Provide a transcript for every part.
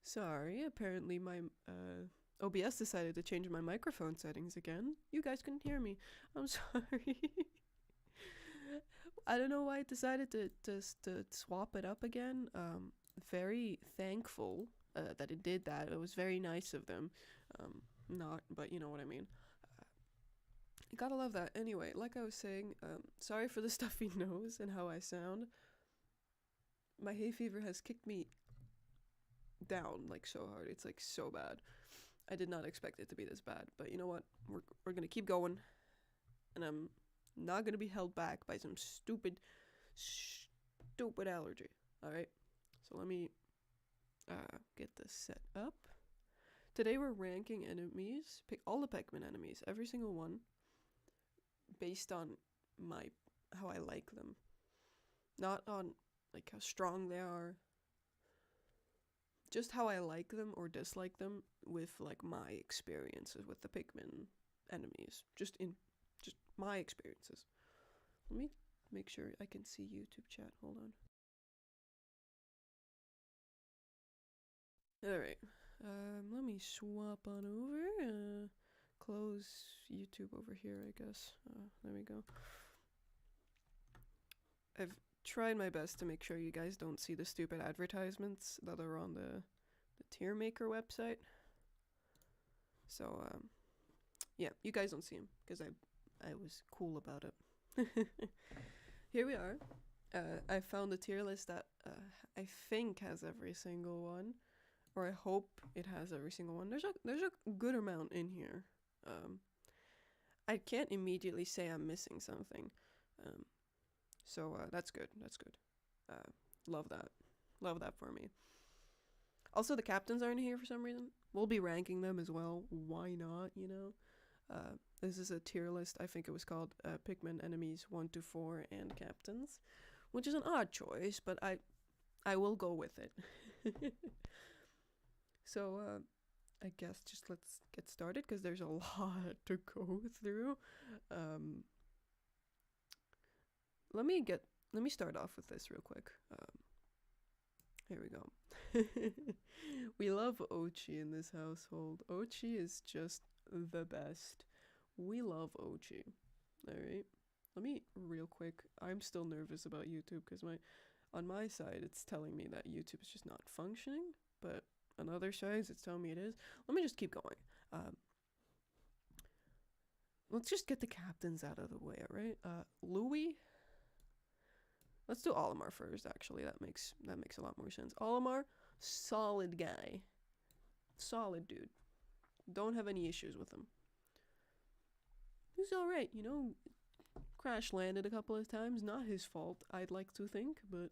Sorry, apparently my OBS decided to change my microphone settings again. You guys couldn't hear me. I'm sorry. I don't know why it decided to swap it up again. Very thankful that it did that. It was very nice of them. Not, but you know what I mean. You gotta love that. Anyway, like I was saying, sorry for the stuffy nose and how I sound. My hay fever has kicked me down like so hard. It's like so bad. I did not expect it to be this bad, but you know what? We're gonna keep going, and I'm not gonna be held back by some stupid allergy. All right. So let me get this set up. Today we're ranking enemies, pick all the Pikmin enemies, every single one, based on how I like them, not on like how strong they are. Just how I like them or dislike them with like my experiences with the Pikmin enemies. Just my experiences. Let me make sure I can see YouTube chat. Hold on. Alright. Let me swap on over. Close YouTube over here, I guess. There we go. I've tried my best to make sure you guys don't see the stupid advertisements that are on the tier maker website. So, yeah, you guys don't see them because I was cool about it. Here we are. I found a tier list that I think has every single one, or I hope it has every single one. There's a good amount in here. I can't immediately say I'm missing something. So that's good. That's good. Love that. Love that for me. Also, the captains aren't here for some reason. We'll be ranking them as well. Why not, you know? This is a tier list. I think it was called Pikmin Enemies 1 to 4 and Captains, which is an odd choice, but I will go with it. So, I guess just let's get started because there's a lot to go through. Let me start off with this real quick. Here we go. We love Ochi in this household. Ochi is just the best. We love Ochi. Alright. Let me real quick. I'm still nervous about YouTube because on my side it's telling me that YouTube is just not functioning, but on other sides it's telling me it is. Let me just keep going. Let's just get the captains out of the way, alright? Louis. Let's do Olimar first, actually. That makes a lot more sense. Olimar, solid guy. Solid dude. Don't have any issues with him. He's alright, you know. Crash landed a couple of times. Not his fault, I'd like to think, but,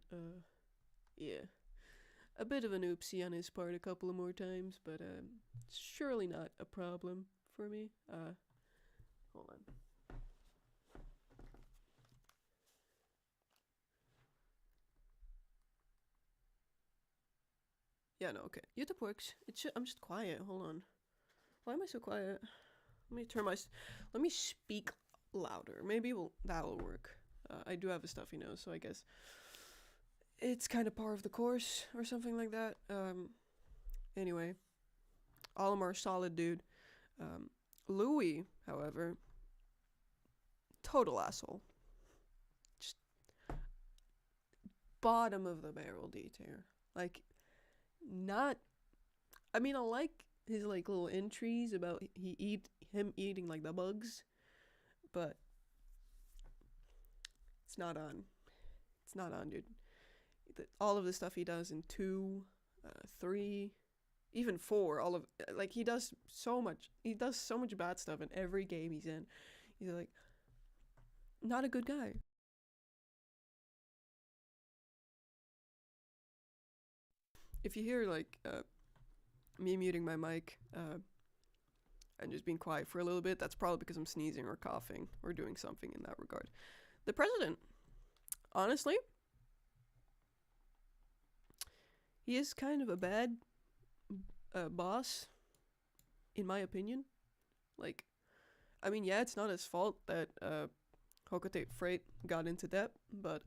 yeah. A bit of an oopsie on his part a couple of more times, but, surely not a problem for me. Hold on. Yeah, no, okay. YouTube works. I'm just quiet. Hold on. Why am I so quiet? Let me speak louder. Maybe that'll work. I do have a stuffy nose, so I guess it's kind of par of the course or something like that. Anyway, Olimar, solid dude. Louis, however, total asshole. Just bottom of the barrel D tier. Like, not. I mean, I like his like little entries about him eating like the bugs, but it's not on. It's not on, dude. All of the stuff he does in 2, 3, even 4, all of like he does so much. He does so much bad stuff in every game he's in. He's like not a good guy. If you hear like me muting my mic and just being quiet for a little bit, that's probably because I'm sneezing or coughing or doing something in that regard. The president, honestly, he is kind of a bad boss, in my opinion. Like, I mean, yeah, it's not his fault that Hocotate Freight got into debt, but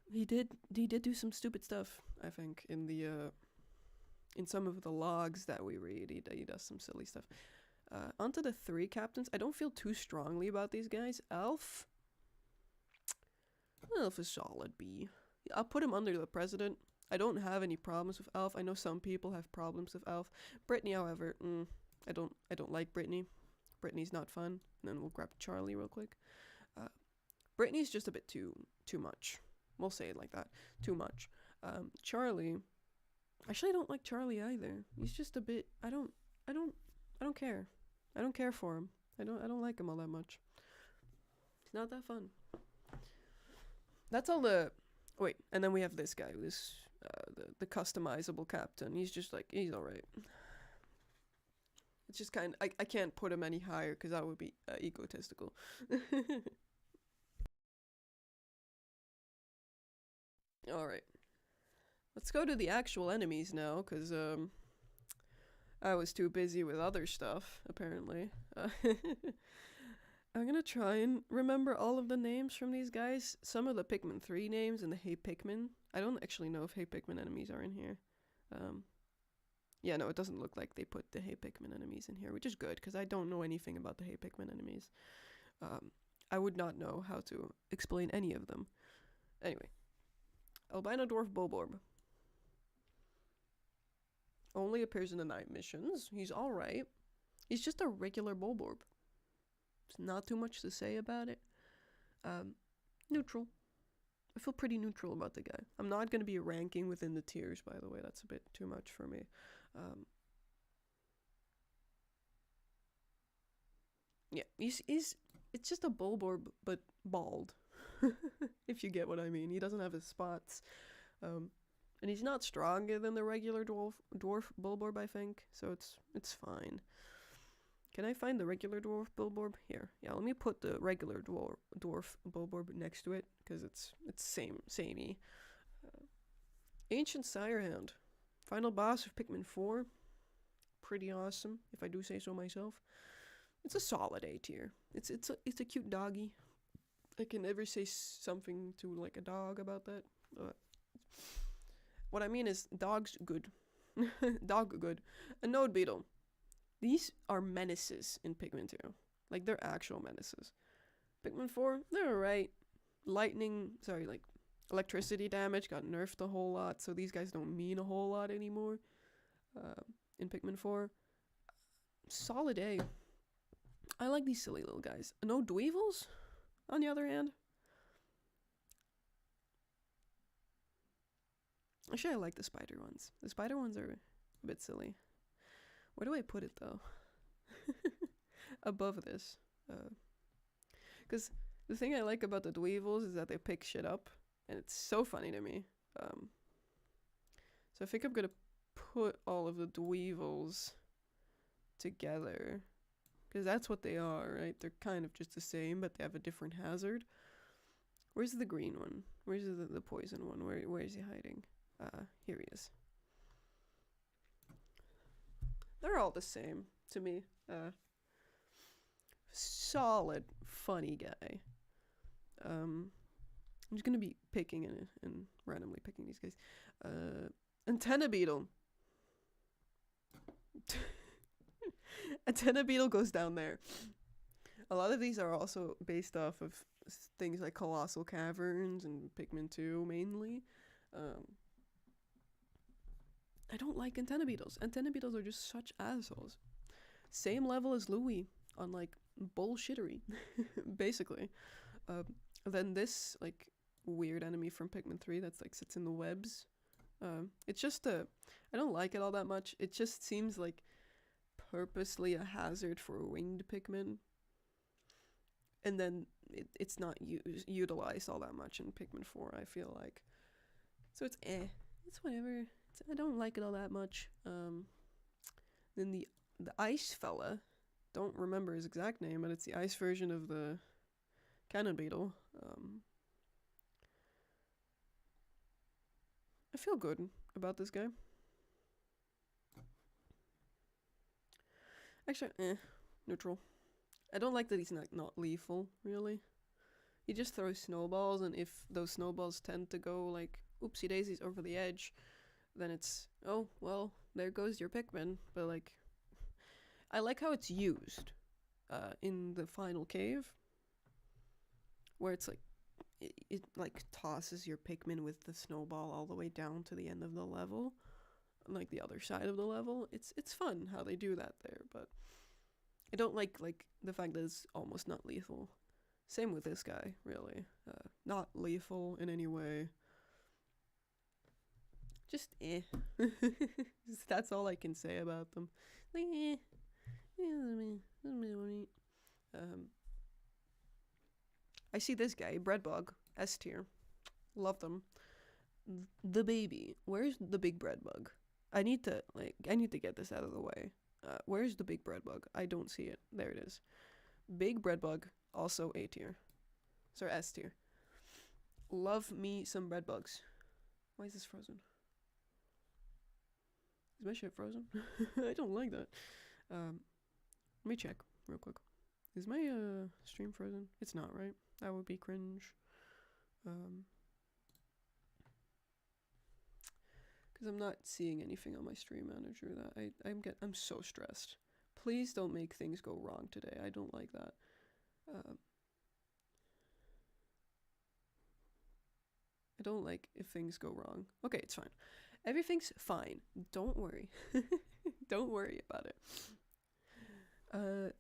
he did do some stupid stuff, I think, in the in some of the logs that we read, he does some silly stuff. Onto the 3 captains. I don't feel too strongly about these guys. Elf is solid B. I'll put him under the president. I don't have any problems with Elf. I know some people have problems with Elf. Brittany, however, I don't like Brittany. Brittany's not fun. And then we'll grab Charlie real quick. Brittany's just a bit too much. We'll say it like that. Too much. Charlie, actually I don't like Charlie either. He's just a bit, I don't care. I don't care for him. I don't like him all that much. He's not that fun. That's all the, wait, and then we have this guy, this, the customizable captain. He's just like, he's alright. It's just kind of, I can't put him any higher because that would be egotistical. Alright. Let's go to the actual enemies now, because I was too busy with other stuff, apparently. I'm gonna try and remember all of the names from these guys. Some of the Pikmin 3 names and the Hey Pikmin. I don't actually know if Hey Pikmin enemies are in here. Yeah, no, it doesn't look like they put the Hey Pikmin enemies in here, which is good, because I don't know anything about the Hey Pikmin enemies. I would not know how to explain any of them. Anyway. Albino Dwarf Bulborb. Only appears in the night missions. He's alright. He's just a regular Bulborb. There's not too much to say about it. Neutral. I feel pretty neutral about the guy. I'm not going to be ranking within the tiers, by the way. That's a bit too much for me. Yeah, it's just a Bulborb, but bald. If you get what I mean. He doesn't have his spots. And he's not stronger than the regular dwarf Bulborb, I think. So it's fine. Can I find the regular dwarf Bulborb? Here. Yeah, let me put the regular dwarf Bulborb next to it, because it's samey. Ancient Sirehound. Final boss of Pikmin 4. Pretty awesome, if I do say so myself. It's a solid A tier. It's a cute doggy. I can never say something to like a dog about that. What I mean is, dog's good. Dog good. A Node Beetle. These are menaces in Pikmin 2. Like, they're actual menaces. Pikmin 4, they're alright. Electricity damage got nerfed a whole lot, so these guys don't mean a whole lot anymore. In Pikmin 4. Solid A. I like these silly little guys. No Dweevils, on the other hand. Actually, I like the spider ones. The spider ones are a bit silly. Where do I put it, though? Above this. Because the thing I like about the Dweevils is that they pick shit up. And it's so funny to me. So I think I'm going to put all of the Dweevils together. Because that's what they are, right? They're kind of just the same, but they have a different hazard. Where's the green one? Where's the poison one? Where is he hiding? Here he is. They're all the same to me. Solid, funny guy. I'm just gonna be picking and randomly picking these guys. Antenna Beetle. Antenna Beetle goes down there. A lot of these are also based off of things like Colossal Caverns and Pikmin 2 mainly. I don't like Antenna Beetles. Antenna Beetles are just such assholes. Same level as Louie on like bullshittery, basically. Then this like weird enemy from Pikmin 3 that's like sits in the webs. It's just I don't like it all that much. It just seems like purposely a hazard for winged Pikmin. And then it's not utilized all that much in Pikmin 4, I feel like. So it's it's whatever. I don't like it all that much. Then the ice fella, don't remember his exact name, but it's the ice version of the Cannon Beetle. I feel good about this guy. Actually, neutral. I don't like that he's not lethal, really. He just throws snowballs, and if those snowballs tend to go like oopsie daisies over the edge, then it's, oh, well, there goes your Pikmin. But, like, I like how it's used in the final cave, where it's like, it like tosses your Pikmin with the snowball all the way down to the end of the level, like the other side of the level. It's fun how they do that there, but I don't like the fact that it's almost not lethal. Same with this guy, really. Not lethal in any way. Just eh. That's all I can say about them. Like, eh. I see this guy, Breadbug, S tier. Love them. The baby. Where's the big Breadbug? I need to get this out of the way. Where's the big Breadbug? I don't see it. There it is. Big Breadbug, also A tier. Sorry, S tier. Love me some Breadbugs. Why is this frozen? Is my shit frozen? I don't like that. Let me check real quick. Is my stream frozen? It's not, right? That would be cringe. Because I'm not seeing anything on my stream manager that I'm so stressed. Please don't make things go wrong today. I don't like that. I don't like if things go wrong. Okay, it's fine. Everything's fine. Don't worry. Don't worry about it.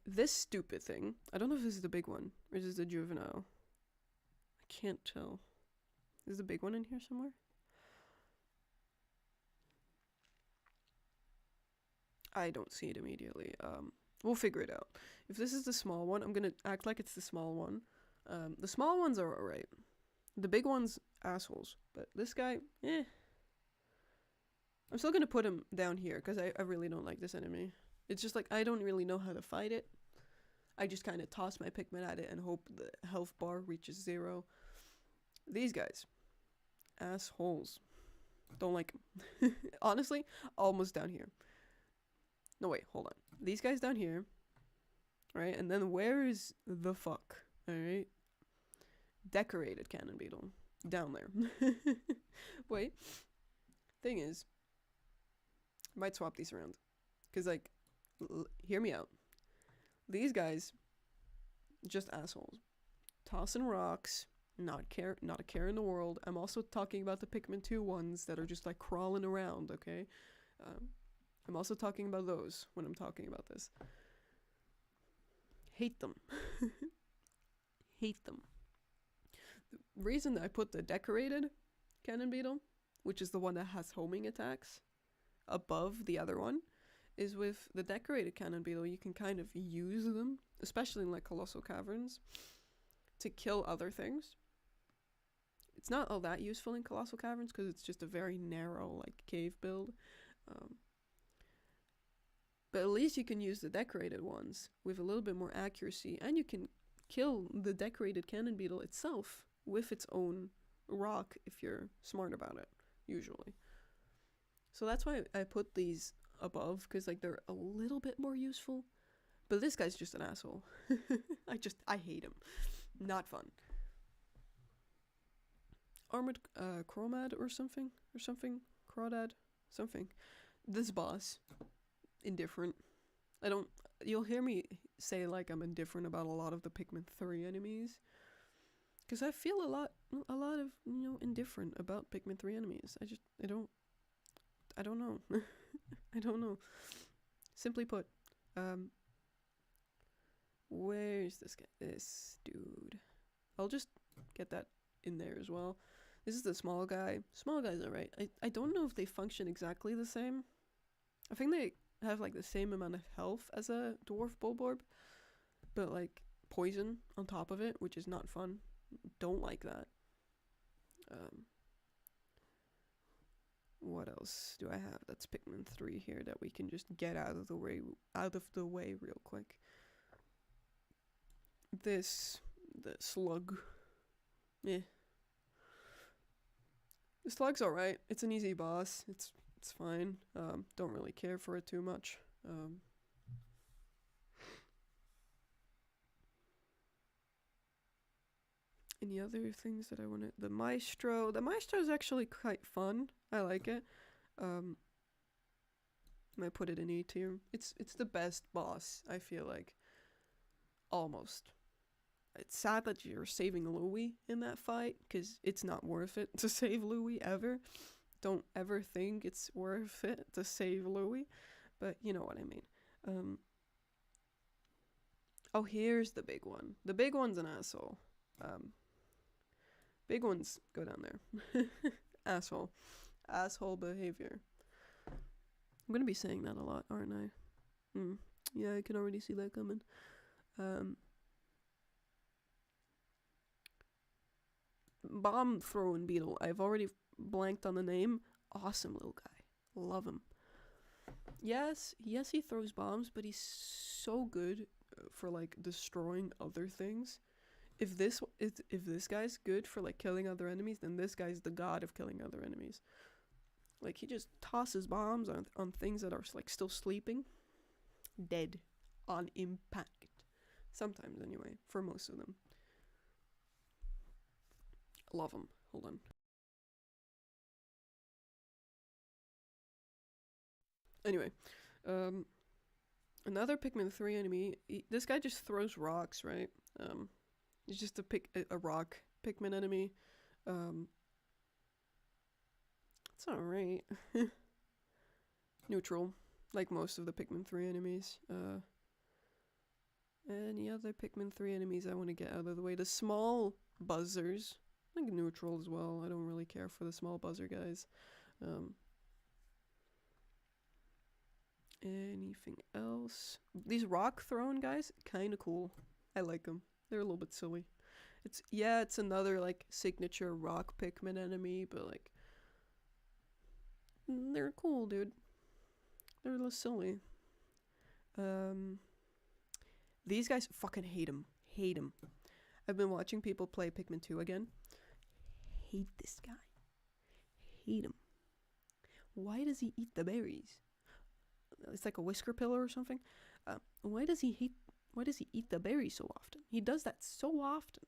This stupid thing. I don't know if this is the big one or is this the juvenile. I can't tell. Is the big one in here somewhere? I don't see it immediately. We'll figure it out. If this is the small one, I'm gonna act like it's the small one. The small ones are alright. The big ones, assholes. But this guy, eh. I'm still gonna put him down here because I really don't like this enemy. It's just like I don't really know how to fight it. I just kind of toss my Pikmin at it and hope the health bar reaches 0. These guys, assholes. Don't like them. Honestly, almost down here. No, wait, hold on. These guys down here, right? And then where is the fuck? Alright? Decorated cannon beetle. Down there. Wait. Thing is, I might swap these around. Because, like, hear me out. These guys, just assholes. Tossing rocks, not a care in the world. I'm also talking about the Pikmin 2 ones that are just, like, crawling around, okay? I'm also talking about those when I'm talking about this. Hate them. Hate them. The reason that I put the decorated cannon beetle, which is the one that has homing attacks, above the other one, is with the decorated cannon beetle, you can kind of use them, especially in like colossal caverns, to kill other things. It's not all that useful in colossal caverns because it's just a very narrow like cave build. But at least you can use the decorated ones with a little bit more accuracy, and you can kill the decorated cannon beetle itself with its own rock if you're smart about it, usually. So that's why I put these above, because like they're a little bit more useful. But this guy's just an asshole. I hate him. Not fun. Armored Chromad or something? Crawdad? Something. This boss. Indifferent. You'll hear me say like I'm indifferent about a lot of the Pikmin 3 enemies. Because I feel a lot of, indifferent about Pikmin 3 enemies. I don't know. I don't know. Simply put, where's this guy? This dude. I'll just get that in there as well. This is the small guy. Small guy's alright. I don't know if they function exactly the same. I think they have like the same amount of health as a dwarf bulborb, but like poison on top of it, which is not fun. Don't like that. What else do I have? That's Pikmin 3 here that we can just get out of the way real quick. The slug. Yeah. The slug's alright. It's an easy boss. It's fine. Don't really care for it too much. Any other things that I want to... The Maestro is actually quite fun. I like it. I might put it in A tier. It's the best boss, I feel like. Almost. It's sad that you're saving Louis in that fight, because it's not worth it to save Louis ever. Don't ever think it's worth it to save Louis, but you know what I mean. Oh, here's the big one. The big one's an asshole. Big ones go down there. Asshole. Asshole behavior. I'm gonna be saying that a lot, aren't I? Yeah, I can already see that coming. Bomb throwing beetle. I've already blanked on the name. Awesome little guy. Love him. Yes, he throws bombs, but he's so good for like destroying other things. If this guy's good for like killing other enemies, then this guy's the god of killing other enemies. Like he just tosses bombs on things that are like still sleeping, dead on impact. Sometimes anyway, for most of them. Love him. Hold on. Anyway, another Pikmin 3 enemy. This guy just throws rocks, right? He's just a rock Pikmin enemy. It's alright. Neutral, like most of the Pikmin 3 enemies. Any other Pikmin 3 enemies I want to get out of the way? The small buzzers, like neutral as well. I don't really care for the small buzzer guys. Anything else? These rock throwing guys, kind of cool. I like them. They're a little bit silly. It's another like signature rock Pikmin enemy, but like they're cool, dude. They're a little silly. These guys, fucking hate them. Hate them. I've been watching people play Pikmin 2 again. Hate this guy. Hate him. Why does he eat the berries? It's like a whisker pillar or something. Why does he eat the berries so often? He does that so often.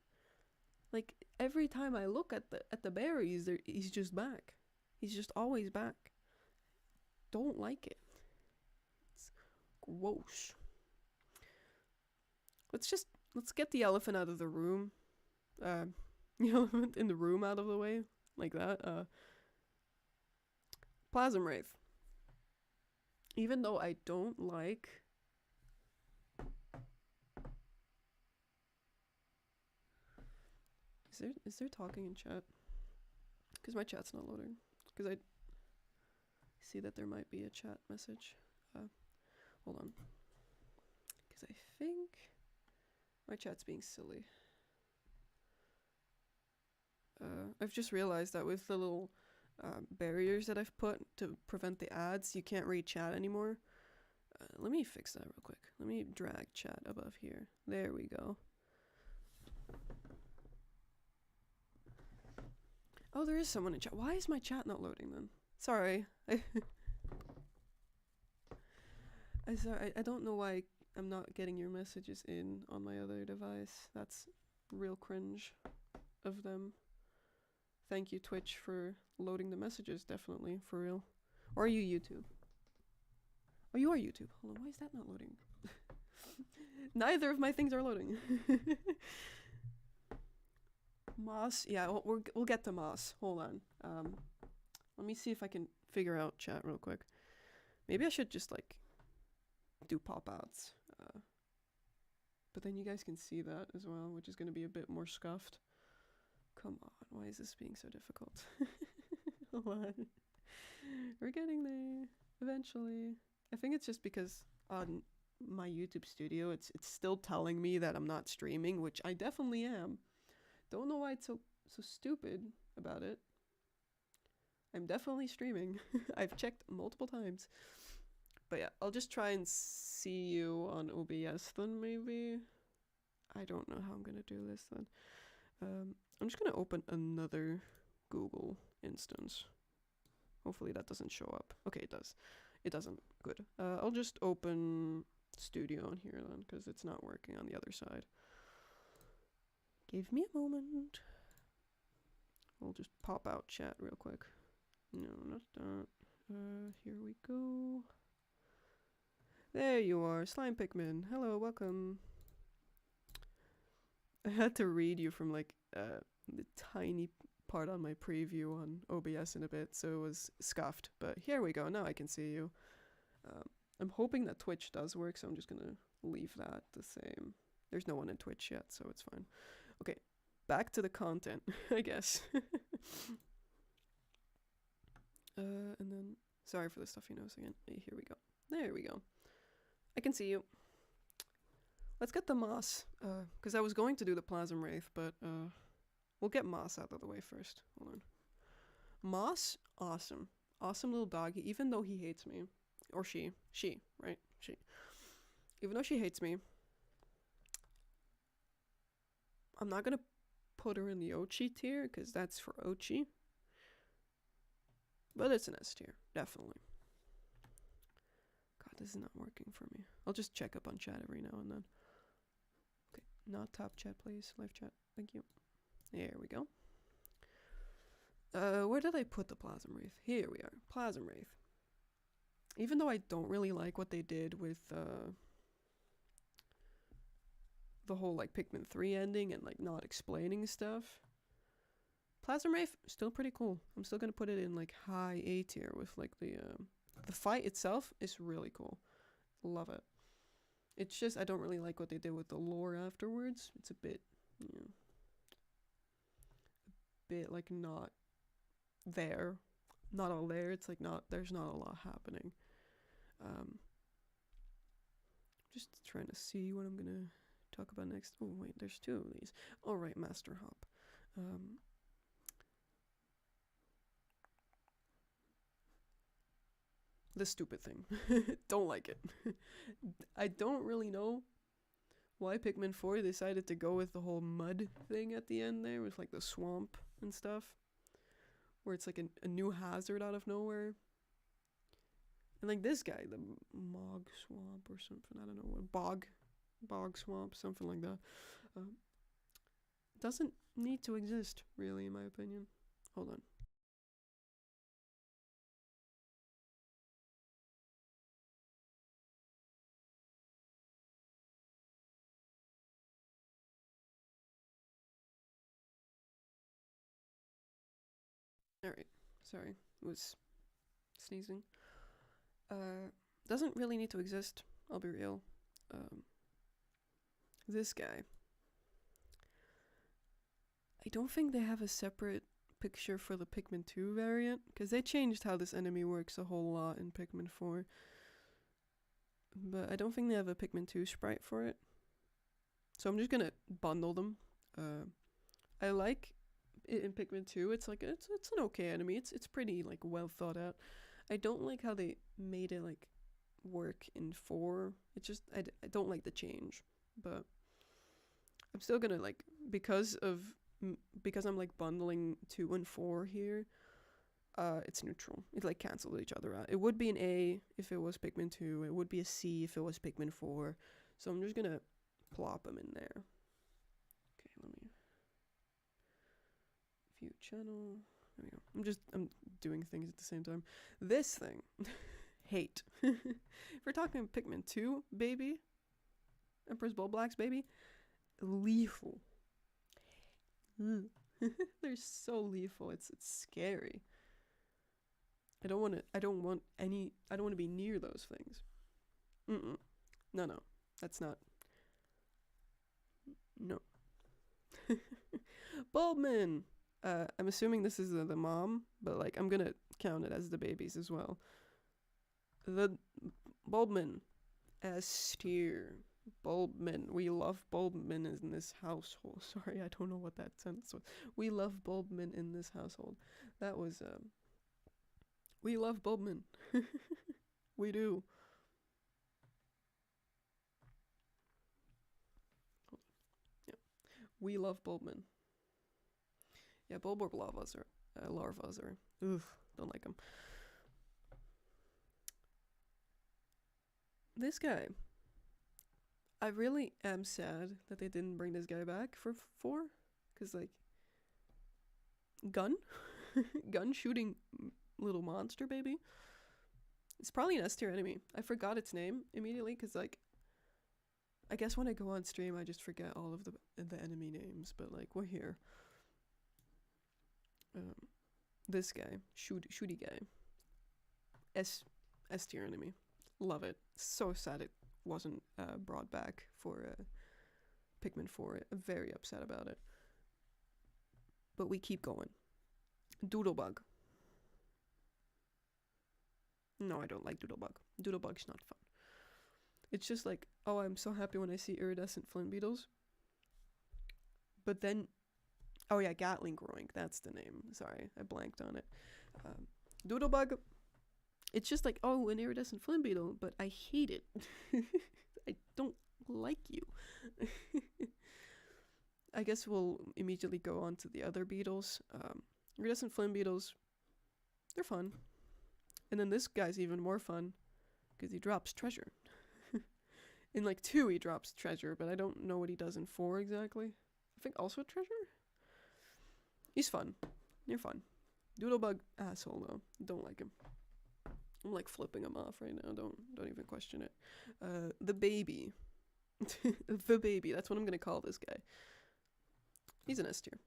Like every time I look at the berries, he's just back. He's just always back. Don't like it. It's gross. Let's get the elephant out of the room. The elephant in the room out of the way, like that. Plasm Wraith. Even though I don't like... Is there talking in chat? Because my chat's not loading. Because I see that there might be a chat message. Hold on. Because I think my chat's being silly. I've just realized that with the little barriers that I've put to prevent the ads, you can't read chat anymore. Let me fix that real quick. Let me drag chat above here. There we go. Oh, there is someone in chat. Why is my chat not loading then? Sorry. I don't know why I'm not getting your messages in on my other device. That's real cringe of them. Thank you, Twitch, for loading the messages, definitely, for real. Or are you YouTube? Oh, you are YouTube. Hold on, why is that not loading? Neither of my things are loading. Moss, yeah, we'll get to Moss. Hold on. Let me see if I can figure out chat real quick. Maybe I should just like do pop-outs. But then you guys can see that as well, which is going to be a bit more scuffed. Come on, why is this being so difficult? Hold on. We're getting there eventually. I think it's just because on my YouTube studio, it's still telling me that I'm not streaming, which I definitely am. Don't know why it's so stupid about it. I'm definitely streaming. I've checked multiple times. But yeah, I'll just try and see you on OBS then maybe. I don't know how I'm gonna do this then. I'm just gonna open another Google instance. Hopefully that doesn't show up. Okay, it does. It doesn't. Good. I'll just open Studio on here then, because it's not working on the other side. Give me a moment. We'll just pop out chat real quick. No, not that. Here we go. There you are, Slime Pikmin. Hello, welcome. I had to read you from like the tiny part on my preview on OBS in a bit, so it was scuffed. But here we go, now I can see you. I'm hoping that Twitch does work, so I'm just gonna leave that the same. There's no one in Twitch yet, so it's fine. Okay, back to the content, I guess. And then, sorry for the stuffy nose again. Here we go. There we go. I can see you. Let's get the moss, because I was going to do the plasm wraith, but we'll get moss out of the way first. Hold on. Moss, awesome. Awesome little doggy, even though he hates me. Or she, right? She. Even though she hates me, I'm not gonna put her in the Ochi tier, because that's for Ochi. But it's an S tier, definitely. God, this is not working for me. I'll just check up on chat every now and then. Okay, not top chat, please. Live chat, thank you. There we go. Where did I put the Plasm Wraith? Here we are, Plasm Wraith. Even though I don't really like what they did with the whole like Pikmin 3 ending and like not explaining stuff, Plasm Wraith still pretty cool. I'm still gonna put it in like high A tier with like the fight itself is really cool. Love it. It's just I don't really like what they did with the lore afterwards. It's a bit, you know, a bit like not there, not all there. It's like not there's not a lot happening. Just trying to see what I'm gonna talk about next. Oh wait, there's two of these. All right, Master Hop. The stupid thing. Don't like it. I don't really know why Pikmin 4 decided to go with the whole mud thing at the end there with like the swamp and stuff. Where it's like a new hazard out of nowhere. And like this guy, the Mog Swamp or something, I don't know what, Bog Swamp, something like that. Doesn't need to exist, really, in my opinion. Hold on. Alright, sorry, it was sneezing. Doesn't really need to exist, I'll be real. This guy. I don't think they have a separate picture for the Pikmin 2 variant, because they changed how this enemy works a whole lot in Pikmin 4. But I don't think they have a Pikmin 2 sprite for it. So I'm just gonna bundle them. I like it in Pikmin 2. It's like it's an okay enemy. It's pretty like well thought out. I don't like how they made it like work in 4. It just I don't like the change. But I'm still gonna like because I'm like bundling 2 and 4 here. It's neutral. It like cancels each other out. It would be an A if it was Pikmin 2. It would be a C if it was Pikmin 4. So I'm just gonna plop them in there. Okay, let me view channel. There we go. I'm doing things at the same time. This thing, hate. If we're talking Pikmin 2, baby, Emperor's Bull Blacks, baby, lethal. They're so lethal. It's scary. I don't want to be near those things. No, that's not. No. Bulbman. I'm assuming this is the mom, but like I'm gonna count it as the babies as well. The Bulbman, S tier. Bulbman. We love Bulbman in this household. Sorry, I don't know what that sentence was. We love Bulbman in this household. That was we love Bulbman. We do. Yeah. We love Bulbman. Yeah, Bulborb larvas are oof, don't like them. This guy, I really am sad that they didn't bring this guy back for 4, cause like gun shooting little monster baby. It's probably an S tier enemy. I forgot its name immediately because, like, I guess when I go on stream, I just forget all of the enemy names. But like, we're here. This guy, shooty guy. S tier enemy. Love it. So sad it wasn't brought back for Pikmin 4. I'm very upset about it. But we keep going. Doodlebug. No, I don't like Doodlebug. Doodlebug's not fun. It's just like, oh, I'm so happy when I see iridescent flint beetles. But then, oh yeah, Gatling growing. That's the name. Sorry, I blanked on it. Doodlebug. It's just like, oh, an iridescent flint beetle, but I hate it. I don't like you. I guess we'll immediately go on to the other beetles. Iridescent flint beetles, they're fun. And then this guy's even more fun because he drops treasure. In like 2 he drops treasure, but I don't know what he does in 4 exactly. I think also treasure? He's fun. You're fun. Doodlebug asshole though. Don't like him. I'm like flipping him off right now. Don't even question it. The baby. The baby. That's what I'm gonna call this guy. He's an S tier.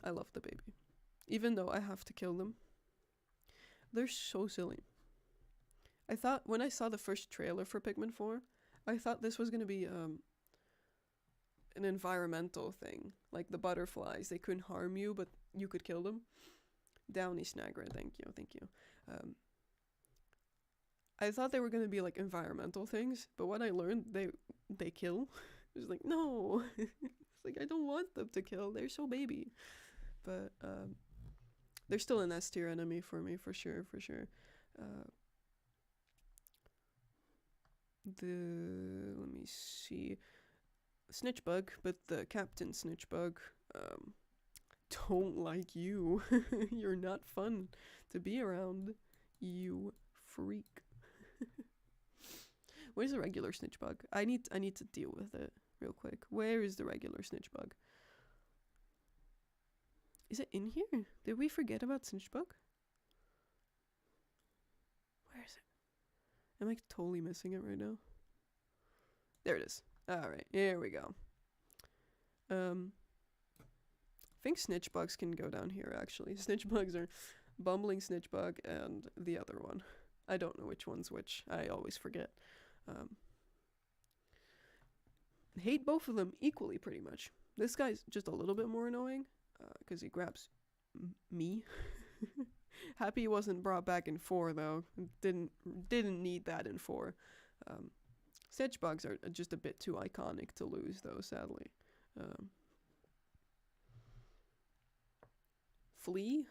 I love the baby. Even though I have to kill them. They're so silly. I thought when I saw the first trailer for Pikmin 4, I thought this was gonna be an environmental thing. Like the butterflies, they couldn't harm you, but you could kill them. Downy Snagger, thank you. I thought they were gonna be like environmental things, but when I learned they kill, it was like, no. It's like, I don't want them to kill. They're so baby. But they're still an S tier enemy for me, for sure. Let me see. Snitchbug, but the Captain Snitchbug, don't like you. You're not fun to be around, you freak. Where's the regular Snitchbug? I need to deal with it real quick. Where is the regular Snitchbug? Is it in here? Did we forget about Snitchbug? Where is it? Am I totally missing it right now? There it is. Alright, here we go. I think Snitchbugs can go down here, actually. Snitchbugs are Bumbling Snitchbug and the other one. I don't know which one's which. I always forget. Hate both of them equally, pretty much. This guy's just a little bit more annoying, because he grabs me. Happy he wasn't brought back in 4, though. Didn't need that in 4. Snitchbugs are just a bit too iconic to lose, though, sadly. Flea?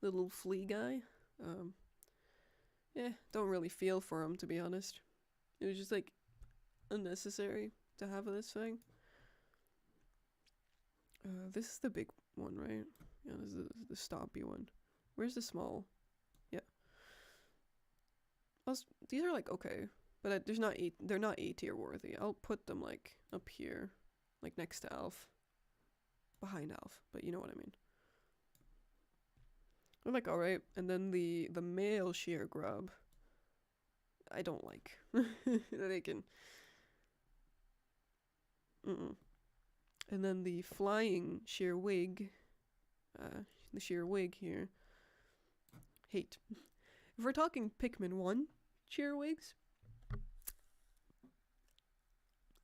Little flea guy? Yeah, don't really feel for him, to be honest. It was just, like, unnecessary to have this thing. This is the big one, right? Yeah, this is the stompy one. Where's the small? Yeah. These are, like, okay. But they're not A tier worthy. I'll put them, like, up here. Like, next to Alf. Behind Alf, but you know what I mean. They're, like, alright. And then the male sheer grub, I don't like. They can... And then the flying sheer wig, the sheer wig here, hate. If we're talking Pikmin 1 sheer wigs,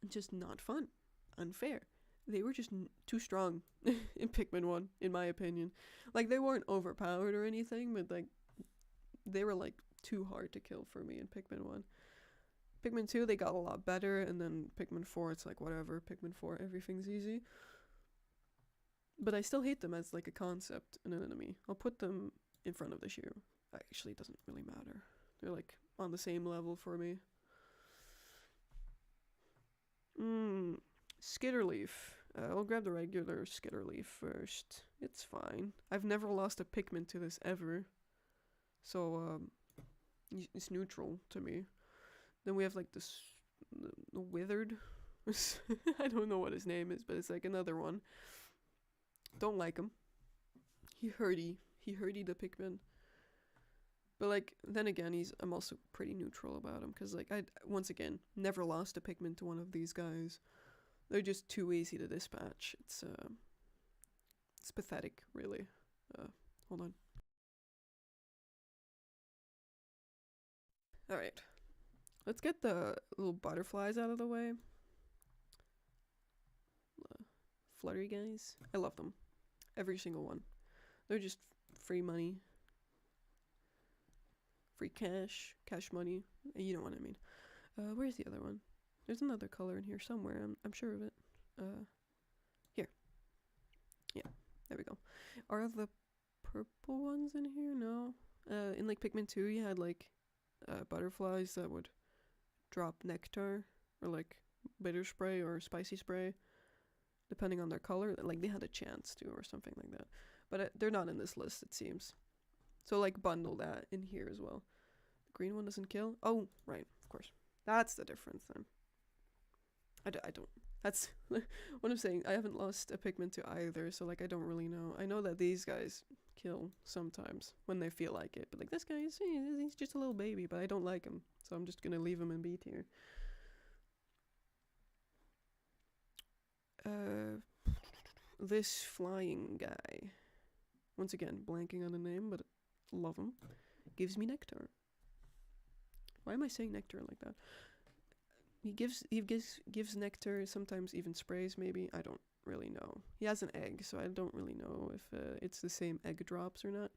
just not fun. Unfair. They were just too strong in Pikmin 1, in my opinion. Like, they weren't overpowered or anything, but, like, they were, like, too hard to kill for me in Pikmin 1. Pikmin 2, they got a lot better, and then Pikmin 4, it's like, whatever. Pikmin 4, everything's easy. But I still hate them as, like, a concept and an enemy. I'll put them in front of the sheer. Actually, it doesn't really matter. They're, like, on the same level for me. Skitterleaf. I'll grab the regular Skitterleaf first. It's fine. I've never lost a Pikmin to this ever. So, it's neutral to me. Then we have, like, the Withered. I don't know what his name is, but it's, like, another one. Don't like him. He hurty the Pikmin. But like then again, I'm also pretty neutral about him because like I once again never lost a Pikmin to one of these guys. They're just too easy to dispatch. It's pathetic, really. Hold on. All right, let's get the little butterflies out of the way. Fluttery guys, I love them. Every single one. They're just free money. Free cash money. You know what I mean. Where's the other one? There's another color in here somewhere. I'm sure of it. Here. Yeah, there we go. Are the purple ones in here? No. In like Pikmin 2, you had like butterflies that would drop nectar or like bitter spray or spicy spray, depending on their color. Like they had a chance to or something like that. But they're not in this list, it seems. So like bundle that in here as well. The green one doesn't kill? Oh, right, of course. That's the difference then. I don't. That's what I'm saying. I haven't lost a Pikmin to either, so like I don't really know. I know that these guys kill sometimes when they feel like it, but like this guy he's just a little baby, but I don't like him, so I'm just gonna leave him in B tier. This flying guy. Once again, blanking on the name, but love him. Gives me nectar. Why am I saying nectar like that? He gives nectar, sometimes even sprays maybe. I don't really know. He has an egg, so I don't really know if it's the same egg drops or not.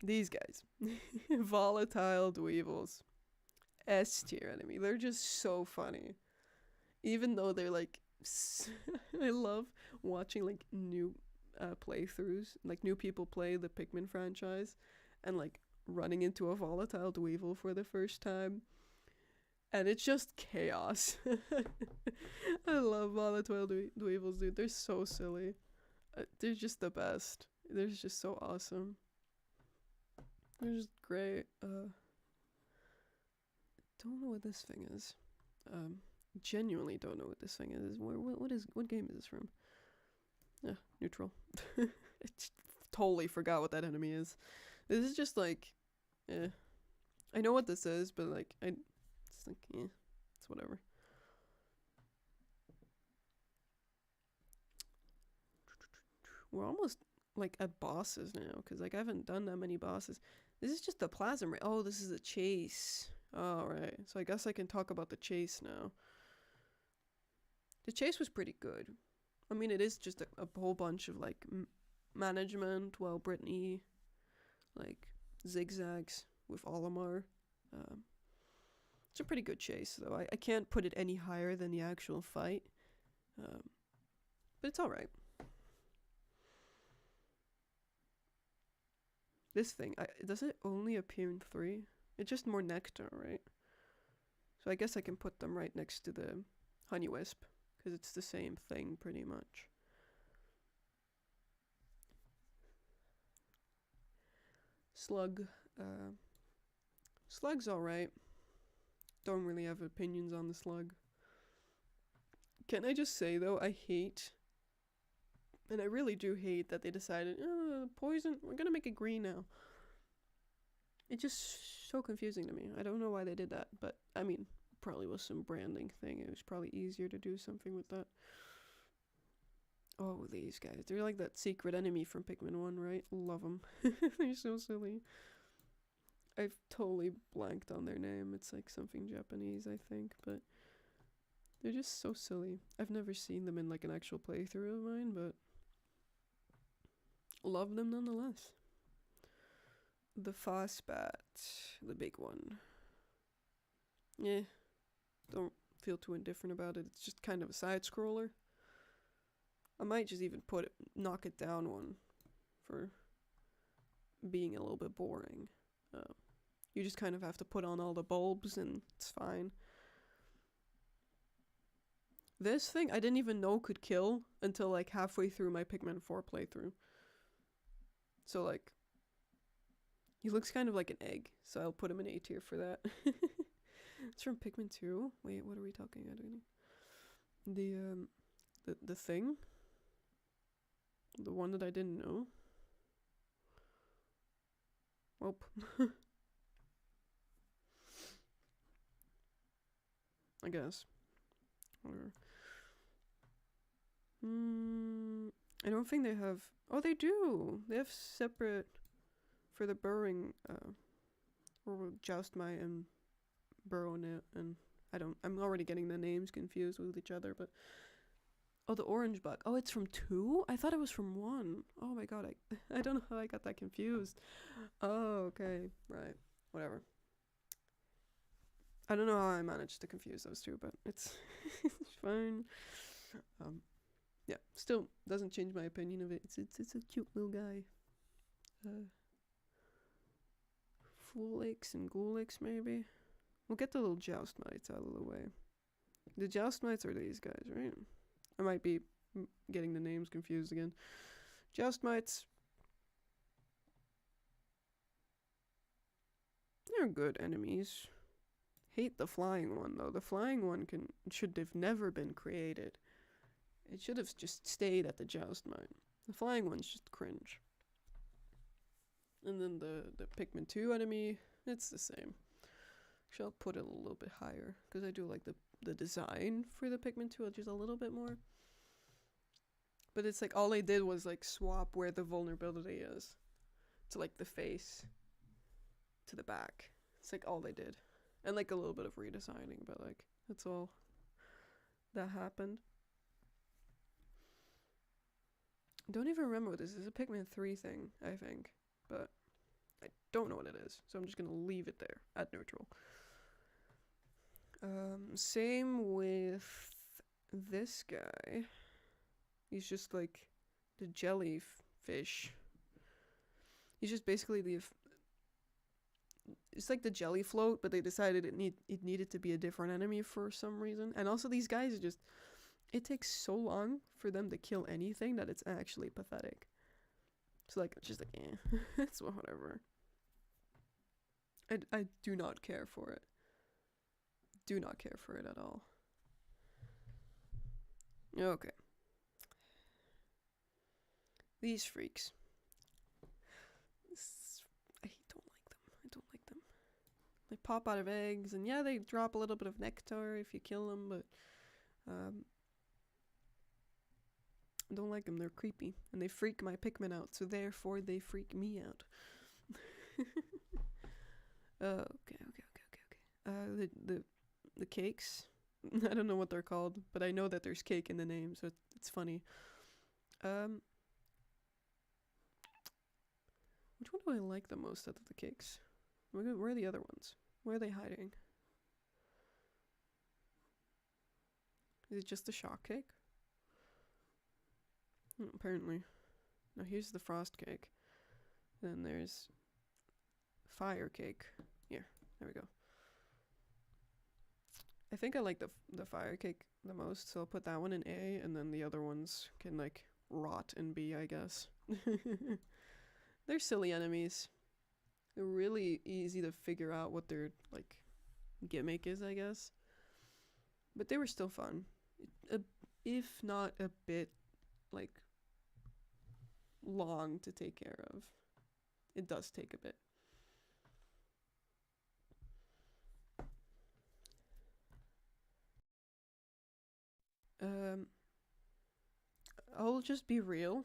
These guys. Volatile Dweevils. S tier enemy. They're just so funny. Even though they're like I love watching like new playthroughs, like new people play the Pikmin franchise and like running into a volatile Dweevil for the first time. And it's just chaos. I love volatile Dweevils, dude. They're so silly. They're just the best. They're just so awesome. They're just great. Don't know what this thing is. Genuinely don't know what this thing is. What game is this from? Yeah, neutral. I totally forgot what that enemy is. This is just like, I know what this is, but like it's like, it's whatever. We're almost like at bosses now, because like I haven't done that many bosses. This is just the plasm. Oh, this is a chase. All right, so I guess I can talk about the chase now. The chase was pretty good. I mean, it is just a whole bunch of like management, while Brittany like zigzags with Olimar. It's a pretty good chase, though. I can't put it any higher than the actual fight, but it's alright. This thing, does it only appear in 3? It's just more nectar, right? So I guess I can put them right next to the honey wisp, because it's the same thing pretty much. Slug. Slug's alright. Don't really have opinions on the slug. Can I just say though, I hate, and I really do hate that they decided, poison, we're gonna make it green now. It's just so confusing to me. I don't know why they did that, but I mean, probably was some branding thing. It was probably easier to do something with that. Oh, these guys. They're like that secret enemy from Pikmin 1, right? Love them. They're so silly. I've totally blanked on their name. It's like something Japanese, I think, but they're just so silly. I've never seen them in like an actual playthrough of mine, but love them nonetheless. The Fosbat, the big one. Yeah, don't feel too indifferent about it. It's just kind of a side scroller. I might just even knock it down one for being a little bit boring. You just kind of have to put on all the bulbs and it's fine. This thing I didn't even know could kill until like halfway through my Pikmin 4 playthrough. So like, he looks kind of like an egg, so I'll put him in A tier for that. It's from Pikmin 2. Wait, what are we talking about? The thing? The one that I didn't know? Welp. I guess. Whatever. I don't think they have... Oh, they do! They have separate... For the burrowing, or joust mite and burrow knit, and I'm already getting the names confused with each other, but... Oh, the orange bug. Oh, it's from 2? I thought it was from 1. Oh my god, I don't know how I got that confused. Oh, okay. Right. Whatever. I don't know how I managed to confuse those two, but it's, it's fine. Yeah, still doesn't change my opinion of it. It's a cute little guy. Foolix and Ghoulix, maybe? We'll get the little joust mites out of the way. The joust mites are these guys, right? I might be getting the names confused again. Joust mites. They're good enemies. Hate the flying one, though. The flying one should have never been created. It should have just stayed at the joust mite. The flying one's just cringe. And then the Pikmin 2 enemy, it's the same. Actually, I'll put it a little bit higher, because I do like the design for the Pikmin 2 just a little bit more. But it's like all they did was like swap where the vulnerability is. To like the face. To the back. It's like all they did. And like a little bit of redesigning, but like that's all that happened. Don't even remember what this is. It's a Pikmin 3 thing, I think. But I don't know what it is. So I'm just gonna leave it there at neutral. Same with this guy. He's just like the jellyfish. He's just basically it's like the jelly float, but they decided it needed to be a different enemy for some reason. And also these guys are just, it takes so long for them to kill anything that it's actually pathetic. So like it's just like it's whatever. I do not care for it. Do not care for it at all. Okay. These freaks. I don't like them. I don't like them. They pop out of eggs, and yeah, they drop a little bit of nectar if you kill them, but I don't like them. They're creepy, and they freak my Pikmin out, so therefore they freak me out. Okay. The cakes. I don't know what they're called, but I know that there's cake in the name, so it's funny. Which one do I like the most out of the cakes? Where are the other ones? Where are they hiding? Is it just the shock cake? Apparently. Now here's the frost cake. Then there's fire cake. Here, there we go. I think I like the fire cake the most, so I'll put that one in A, and then the other ones can like rot in B, I guess. They're silly enemies. They're really easy to figure out what their like gimmick is, I guess. But they were still fun, if not a bit like long to take care of. It does take a bit. I'll just be real.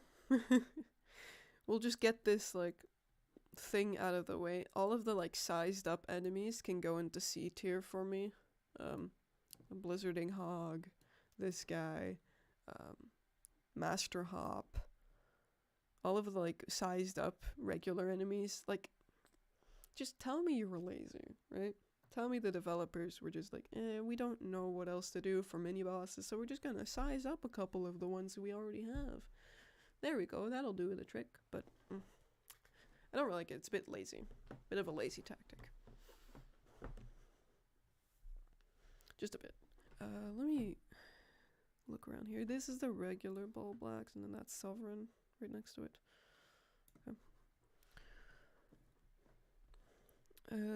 We'll just get this like thing out of the way. All of the like sized up enemies can go into C tier for me. A Blizzarding Hog, this guy, Master Hop. All of the like sized up regular enemies, like just tell me you were lazy, right? Tell me the developers were just like, we don't know what else to do for mini bosses, so we're just gonna size up a couple of the ones we already have. There we go, that'll do the trick, but I don't really like it. It's a bit lazy. Bit of a lazy tactic. Just a bit. Let me look around here. This is the regular Ball Blacks, and then that's Sovereign right next to it. Okay.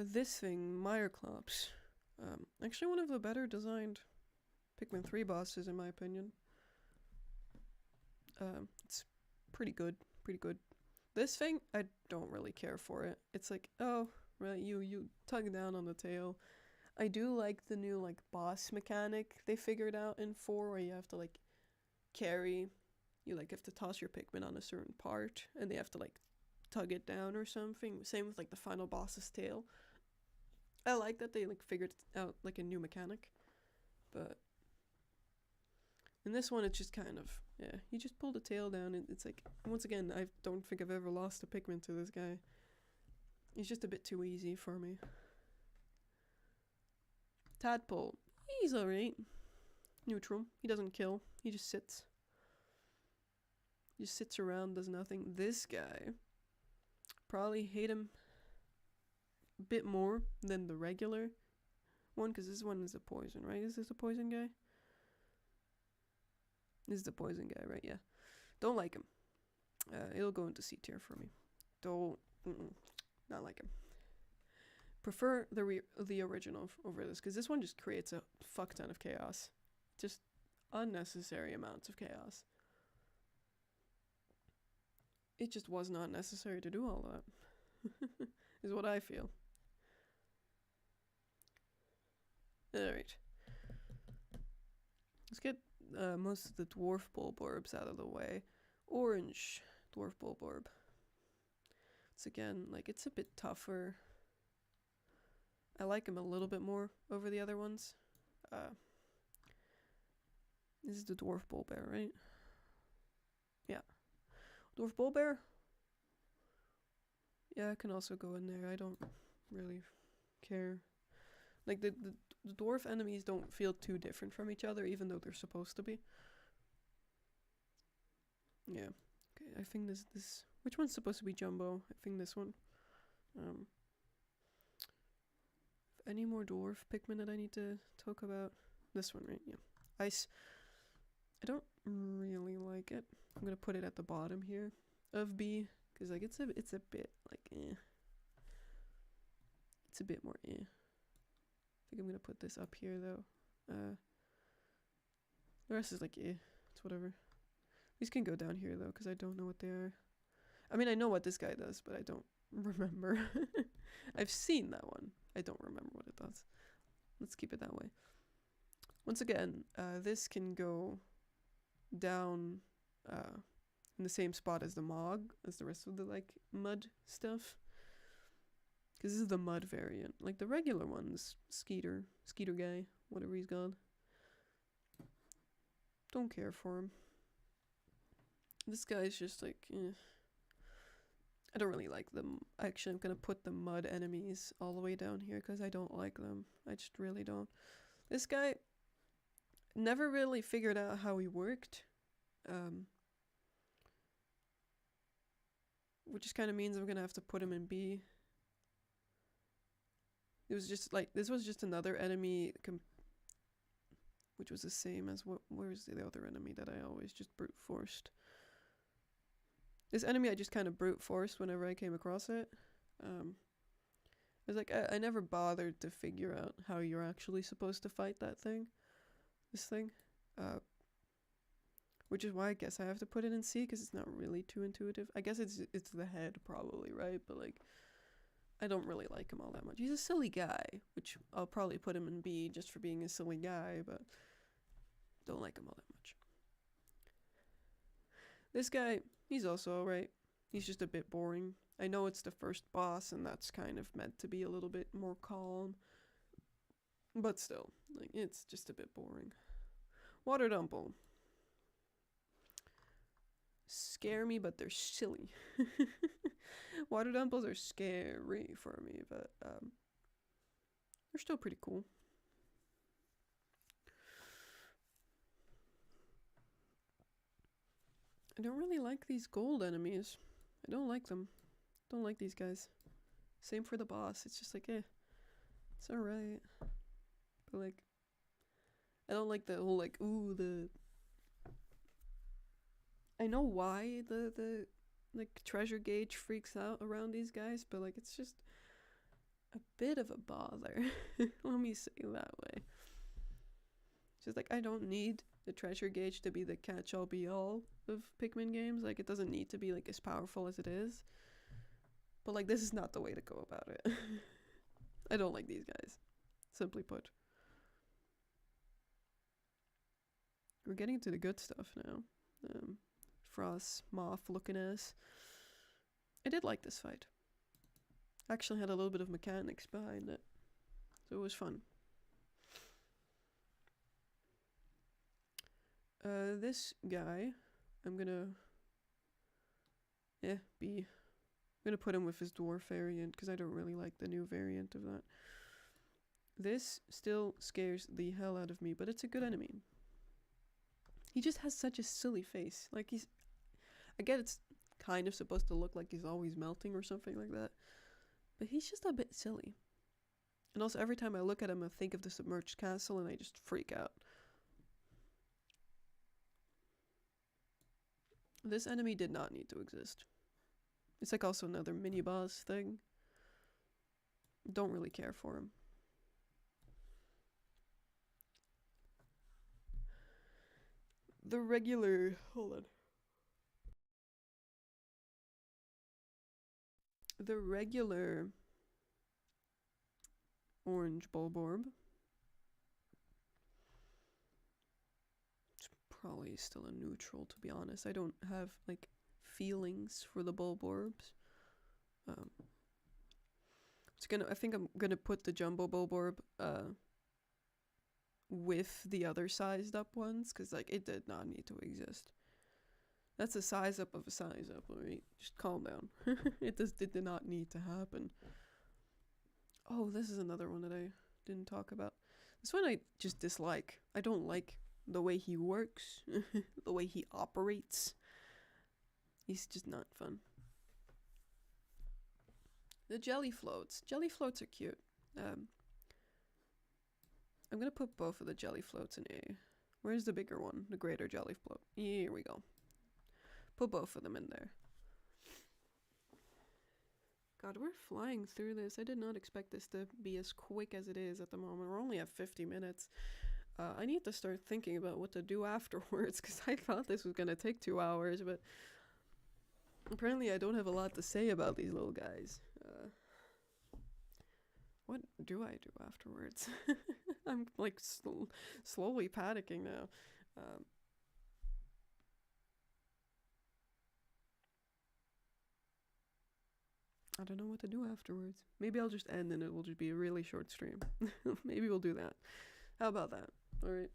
This thing, Meyerklops. Actually one of the better designed Pikmin 3 bosses in my opinion. It's pretty good. This thing, I don't really care for it. It's like, oh, right, you tug down on the tail. I do like the new like boss mechanic they figured out in 4 where you have to like carry, you like have to toss your Pikmin on a certain part and they have to like tug it down or something. Same with like the final boss's tail. I like that they like figured out like a new mechanic. But in this one it's just kind of, yeah, you just pull the tail down and it's like, once again, I don't think I've ever lost a Pikmin to this guy. He's just a bit too easy for me. Tadpole, he's alright. Neutral. He doesn't kill. He just sits. He just sits around, does nothing. This guy, probably hate him a bit more than the regular one, because this one is a poison, right? Is this a poison guy? This is the poison guy, right? Yeah. Don't like him. It'll go into C tier for me. Don't. Not like him. Prefer the original over this, because this one just creates a fuck ton of chaos. Just unnecessary amounts of chaos. It just was not necessary to do all that. Is what I feel. Alright. Let's get most of the dwarf bulborbs out of the way. Orange dwarf bulborb. It's again, like, it's a bit tougher. I like him a little bit more over the other ones. This is the dwarf bullbear, right? Yeah. Dwarf bullbear? Yeah, I can also go in there. I don't really care. Like, the dwarf enemies don't feel too different from each other, even though they're supposed to be. Yeah. Okay, I think this... Which one's supposed to be Jumbo? I think this one. Any more dwarf Pikmin that I need to talk about? This one, right? Yeah. Ice. I don't really like it. I'm gonna put it at the bottom here of B, because like it's a bit like eh. It's a bit more eh. I think I'm gonna put this up here though. The rest is like eh. It's whatever. These can go down here though, because I don't know what they are. I mean, I know what this guy does, but I don't remember. I've seen that one. I don't remember what it does. Let's keep it that way. Once again, this can go down in the same spot as the Mog, as the rest of the like mud stuff. Because this is the mud variant. Like the regular one's Skeeter guy, whatever he's called. Don't care for him. This guy's just like, eh. I don't really like them. Actually, I'm gonna put the mud enemies all the way down here because I don't like them. I just really don't. This guy never really figured out how he worked. Which just kind of means I'm gonna have to put him in B. It was just like, this was just another enemy which was the same as where's the other enemy that I always just brute forced? This enemy I just kind of brute forced whenever I came across it. I was like, I never bothered to figure out how you're actually supposed to fight that thing. This thing. Which is why I guess I have to put it in C, because it's not really too intuitive. I guess it's the head probably, right? But like, I don't really like him all that much. He's a silly guy, which I'll probably put him in B just for being a silly guy, but don't like him all that much. This guy, he's also alright. He's just a bit boring. I know it's the first boss, and that's kind of meant to be a little bit more calm. But still, like, it's just a bit boring. Water Dumple. Scare me, but they're silly. Water Dumples are scary for me, but they're still pretty cool. I don't really like these gold enemies. I don't like them. Don't like these guys. Same for the boss. It's just like, eh, it's alright. But like, I don't like the whole like, ooh, the... I know why the like treasure gauge freaks out around these guys, but like, it's just a bit of a bother. Let me say it that way. Just like, I don't need the treasure gauge to be the catch-all be-all of Pikmin games. Like, it doesn't need to be like as powerful as it is. But like, this is not the way to go about it. I don't like these guys, simply put. We're getting to the good stuff now. Frost, Moth looking ass. I did like this fight. Actually had a little bit of mechanics behind it, so it was fun. This guy, I'm gonna put him with his dwarf variant because I don't really like the new variant of that. This still scares the hell out of me, but it's a good enemy. He just has such a silly face. Like, I get it's kind of supposed to look like he's always melting or something like that, but he's just a bit silly. And also, every time I look at him, I think of the submerged castle and I just freak out. This enemy did not need to exist. It's like also another mini boss thing. Don't really care for him. The regular, hold on. The regular orange Bulborb. It's probably still a neutral, to be honest. I don't have like feelings for the Bulborbs. I think I'm gonna put the Jumbo Bulborb with the other sized up ones, because like it did not need to exist. That's a size up of a size up, alright? Just calm down. It did not need to happen. Oh, this is another one that I didn't talk about. This one I just dislike. I don't like the way he works, the way he operates. He's just not fun. The jelly floats. Jelly floats are cute. I'm gonna put both of the jelly floats in A. Where's the bigger one? The greater jelly float. Here we go. Put both of them in there. God, we're flying through this. I did not expect this to be as quick as it is at the moment. We're only at 50 minutes. I need to start thinking about what to do afterwards, because I thought this was gonna take 2 hours, but apparently I don't have a lot to say about these little guys. What do I do afterwards? I'm like slowly panicking now. I don't know what to do afterwards. Maybe I'll just end and it will just be a really short stream. Maybe we'll do that. How about that? Alright.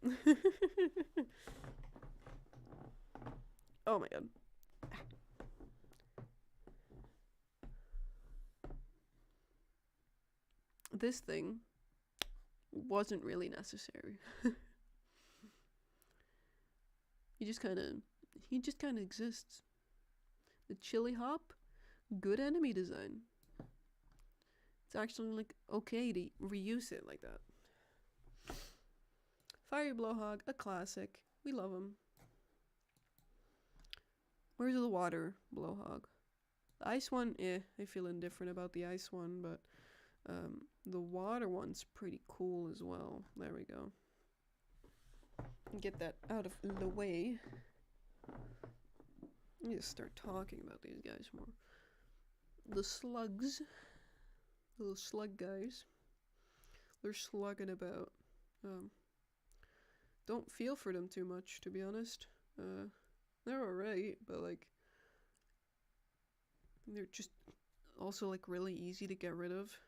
Oh my god. This thing wasn't really necessary. He just kind of exists. The chili hop, good enemy design. It's actually like okay to reuse it like that. Fiery Blowhog, a classic. We love him. Where's the water Blowhog? The ice one, I feel indifferent about the ice one, but the water one's pretty cool as well. There we go. Get that out of the way. Let me just start talking about these guys more. The slugs. Little slug guys. They're slugging about. Don't feel for them too much, to be honest. They're alright, but like they're just also like really easy to get rid of.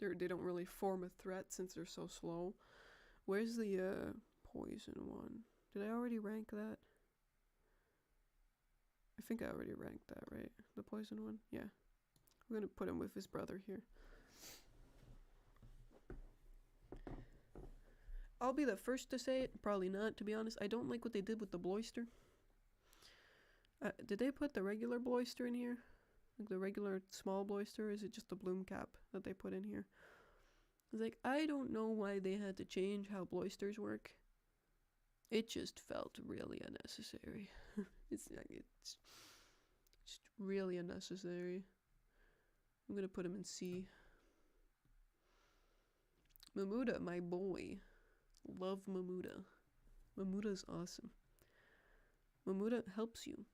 They don't really form a threat since they're so slow. Where's the poison one? Did I already rank that? I think I already ranked that, right? The poison one? Yeah. We're gonna put him with his brother here. I'll be the first to say it, probably not, to be honest. I don't like what they did with the Bloister. Did they put the regular Bloister in here? Like the regular small Bloister, or is it just the bloom cap that they put in here? It's like, I don't know why they had to change how Bloisters work. It just felt really unnecessary. It's just really unnecessary. I'm gonna put him in C. Mamuda, my boy. Love Mamuda. Mamuta's awesome. Mamuta helps you.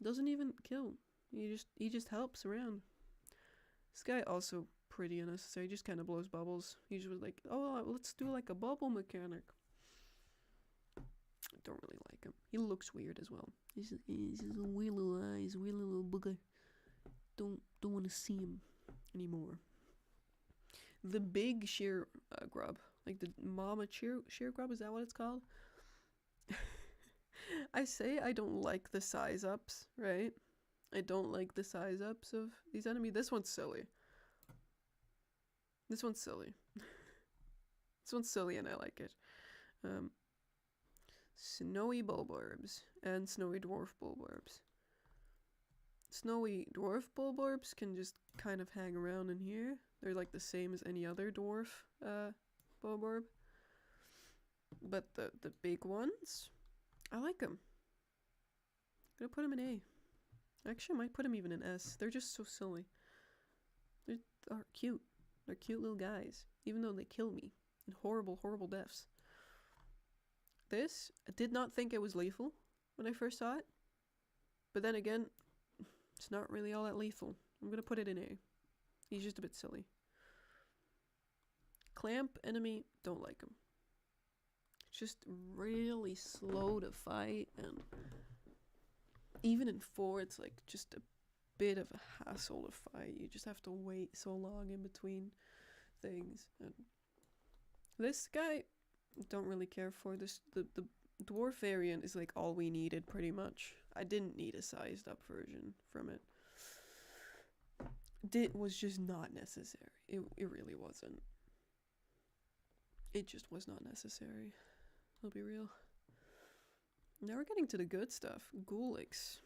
Doesn't even kill. He just helps around. This guy also pretty unnecessary. Just kind of blows bubbles. He's just like, oh, let's do like a bubble mechanic. I don't really like him. He looks weird as well. He's just weird little eyes, weird little booger. Don't want to see him anymore. The big sheer grub, like the mama sheer grub, is that what it's called? I say I don't like the size ups, right? I don't like the size ups of these enemies. This one's silly. This one's silly. This one's silly and I like it. Snowy bulborbs and snowy dwarf bulborbs. Snowy dwarf bulborbs can just kind of hang around in here. They're like the same as any other dwarf bulborb. But the big ones, I like them. I'm gonna put them in A. Actually, I might put them even in S. They're just so silly. They're cute. They're cute little guys, even though they kill me in horrible, horrible deaths. This, I did not think it was lethal when I first saw it. But then again, it's not really all that lethal. I'm gonna put it in A. He's just a bit silly. Clamp enemy, don't like him. Just really slow to fight, and even in 4, it's like just a bit of a hassle to fight. You just have to wait so long in between things. And this guy, don't really care for. This the dwarf variant is like all we needed pretty much. I didn't need a sized up version from it. It was just not necessary. It really wasn't. It just was not necessary. I'll be real. Now we're getting to the good stuff. Ghoulics.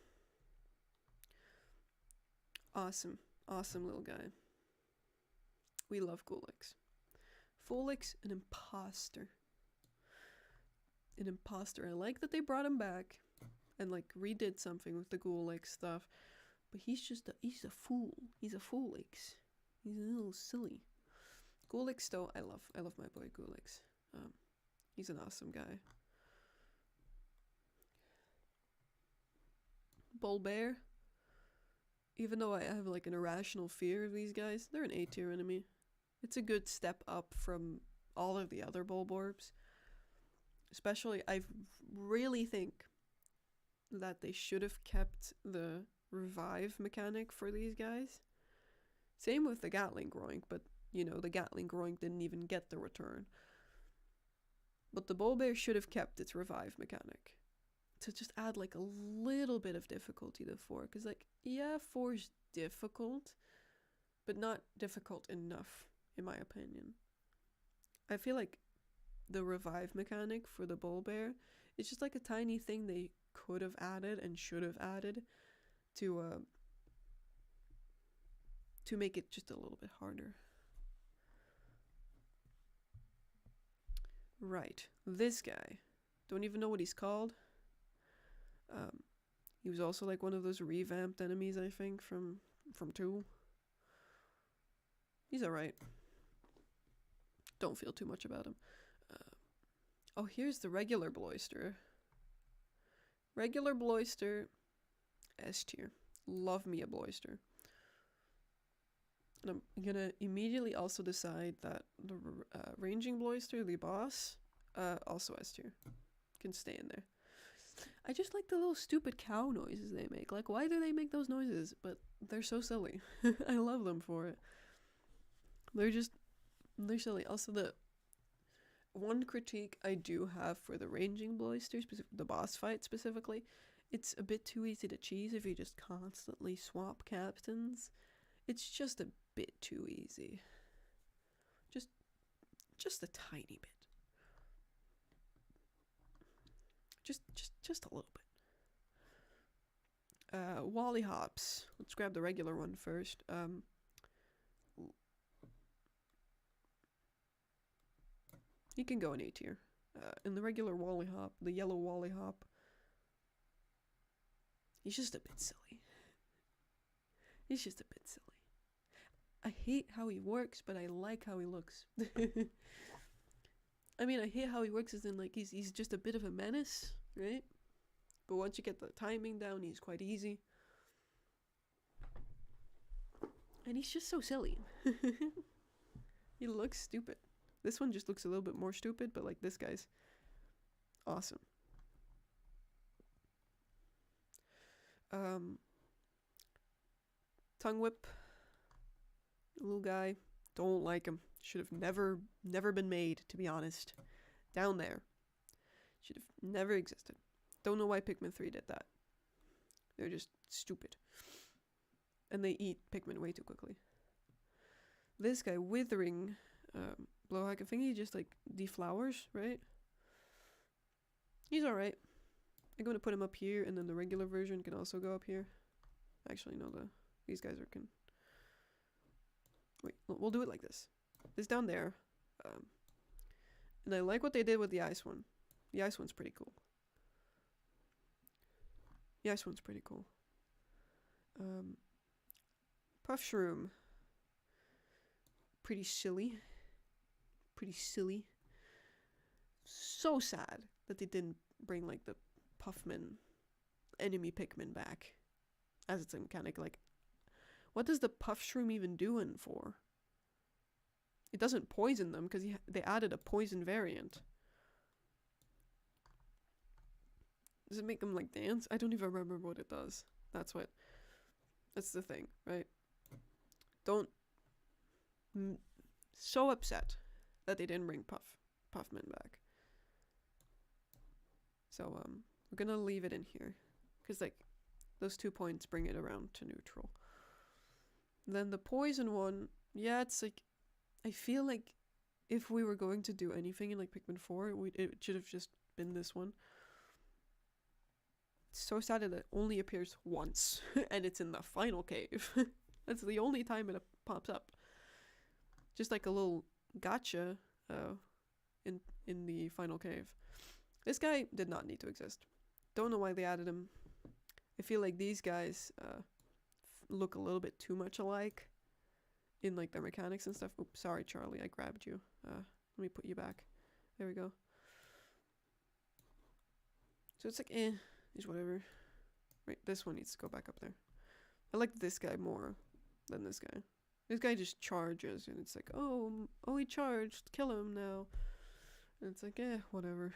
Awesome. Awesome little guy. We love Ghoulics. Folix, an imposter. An imposter. I like that they brought him back and like redid something with the Ghoulic stuff. But he's a fool. He's a Folix. He's a little silly. Ghoulics though, I love my boy Ghoulics. He's an awesome guy. Bulbear. Even though I have like an irrational fear of these guys, they're an A tier enemy. It's a good step up from all of the other bulborbs. Especially, I really think that they should have kept the revive mechanic for these guys. Same with the Gatling Groink, but you know, the Gatling Groink didn't even get the return. But the Bulbear should have kept its revive mechanic. To just add like a little bit of difficulty to 4. Because like, yeah, 4's difficult, but not difficult enough, in my opinion. I feel like the revive mechanic for the Bulbear is just like a tiny thing they could have added and should have added to make it just a little bit harder. Right, this guy. Don't even know what he's called. He was also like one of those revamped enemies, I think, from 2. He's alright. Don't feel too much about him. Oh, here's the regular Bloister. Regular Bloister, S tier. Love me a Bloister. And I'm gonna immediately also decide that the ranging Bloister, the boss, also S tier. Can stay in there. I just like the little stupid cow noises they make. Like, why do they make those noises? But they're so silly. I love them for it. They're silly. Also, the one critique I do have for the ranging Bloister, the boss fight specifically, it's a bit too easy to cheese if you just constantly swap captains. It's just a bit too easy. Just a tiny bit. Just a little bit. Wally Hops. Let's grab the regular one first. He can go in A tier. In the regular Wally Hop, the yellow Wally Hop, he's just a bit silly. He's just a bit silly. I hate how he works, but I like how he looks. I mean, I hate how he works as in, like, he's just a bit of a menace, right? But once you get the timing down, he's quite easy. And he's just so silly. He looks stupid. This one just looks a little bit more stupid, but, like, this guy's awesome. Tongue whip. Little guy. Don't like him. Should have never been made, to be honest. Down there. Should have never existed. Don't know why Pikmin 3 did that. They're just stupid. And they eat Pikmin way too quickly. This guy, Withering Blowhack, I think he just, like, deflowers, right? He's alright. I'm going to put him up here, and then the regular version can also go up here. Actually, no, these guys can... Wait, we'll do it like this. This down there. And I like what they did with the ice one. The ice one's pretty cool. Puff Shroom. Pretty silly. So sad that they didn't bring, like, the Puffmin enemy Pikmin back as its mechanic. Like, what does the Puff Shroom even doing for? It doesn't poison them because they added a poison variant. Does it make them, like, dance? I don't even remember what it does. That's the thing, right? So upset that they didn't bring Puffmin back. So, we're gonna leave it in here. Because, like, those 2 points bring it around to neutral. Then the poison one, yeah, it's like, I feel like if we were going to do anything in, like, Pikmin 4, it should have just been this one. It's so sad that it only appears once, and it's in the final cave. That's the only time it pops up. Just like a little gotcha in the final cave. This guy did not need to exist. Don't know why they added him. I feel like these guys look a little bit too much alike in, like, their mechanics and stuff. Oops, sorry, Charlie, I grabbed you. Let me put you back. There we go. So it's like, it's whatever. Right, this one needs to go back up there. I like this guy more than this guy. This guy just charges, and it's like, oh, he charged, kill him now. And it's like, whatever.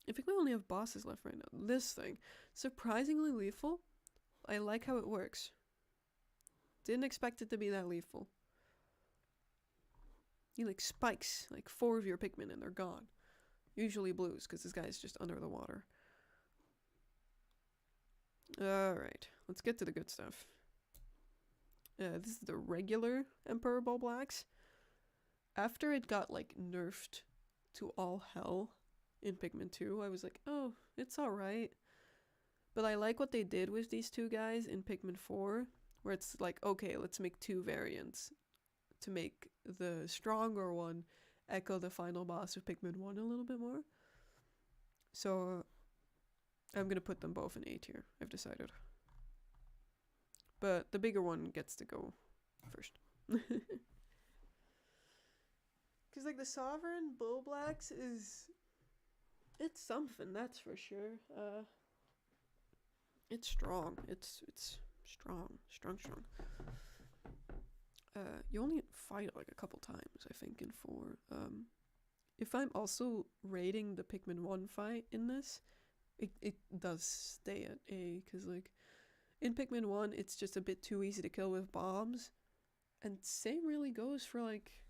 I think we only have bosses left right now. This thing, surprisingly lethal. I like how it works. Didn't expect it to be that lethal. He, like, spikes, like, 4 of your Pikmin and they're gone. Usually blues, because this guy's just under the water. Alright, let's get to the good stuff. This is the regular Emperor Ball Blacks. After it got, like, nerfed to all hell in Pikmin 2, I was like, oh, it's alright. But I like what they did with these 2 guys in Pikmin 4, where it's like, okay, let's make 2 variants to make the stronger one echo the final boss of Pikmin 1 a little bit more. So I'm gonna put them both in A tier, I've decided. But the bigger one gets to go first. Because, like, the Sovereign Bull Blacks it's something, that's for sure. It's strong. It's strong. You only fight it, like, a couple times, I think, in 4. If I'm also rating the Pikmin 1 fight in this, it does stay at A, because, like, in Pikmin 1, it's just a bit too easy to kill with bombs. And same really goes for, like,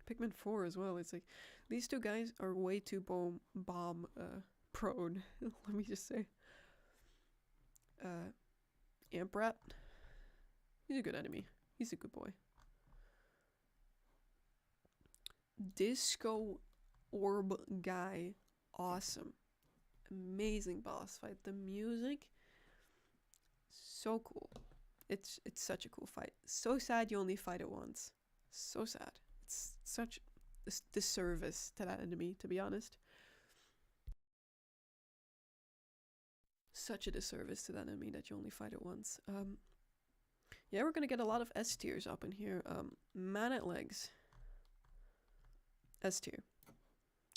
Pikmin 4 as well. It's like, these 2 guys are way too bomb prone, let me just say. Amprat. He's a good enemy. He's a good boy. Disco Orb Guy. Awesome. Amazing boss fight. The music, so cool. It's such a cool fight. So sad you only fight it once. So sad. It's such a disservice to that enemy, to be honest. Such a disservice to that enemy that you only fight it once. Yeah, we're gonna get a lot of S tiers up in here. Man at Legs. S tier.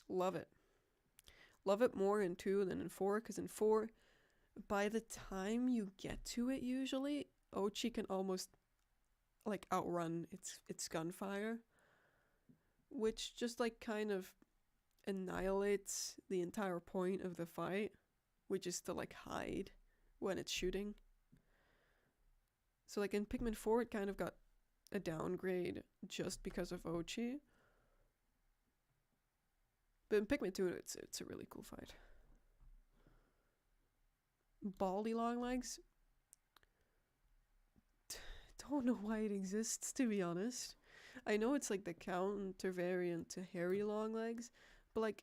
Love it. Love it more in 2 than in 4, because in 4, by the time you get to it usually, Ochi can almost like outrun its gunfire, which just like kind of annihilates the entire point of the fight, which is to like hide when it's shooting. So like in Pikmin 4 it kind of got a downgrade just because of Ochi. But in Pikmin 2 it's a really cool fight. Baldy long legs. Don't know why it exists, to be honest. I know it's like the counter variant to hairy long legs, but like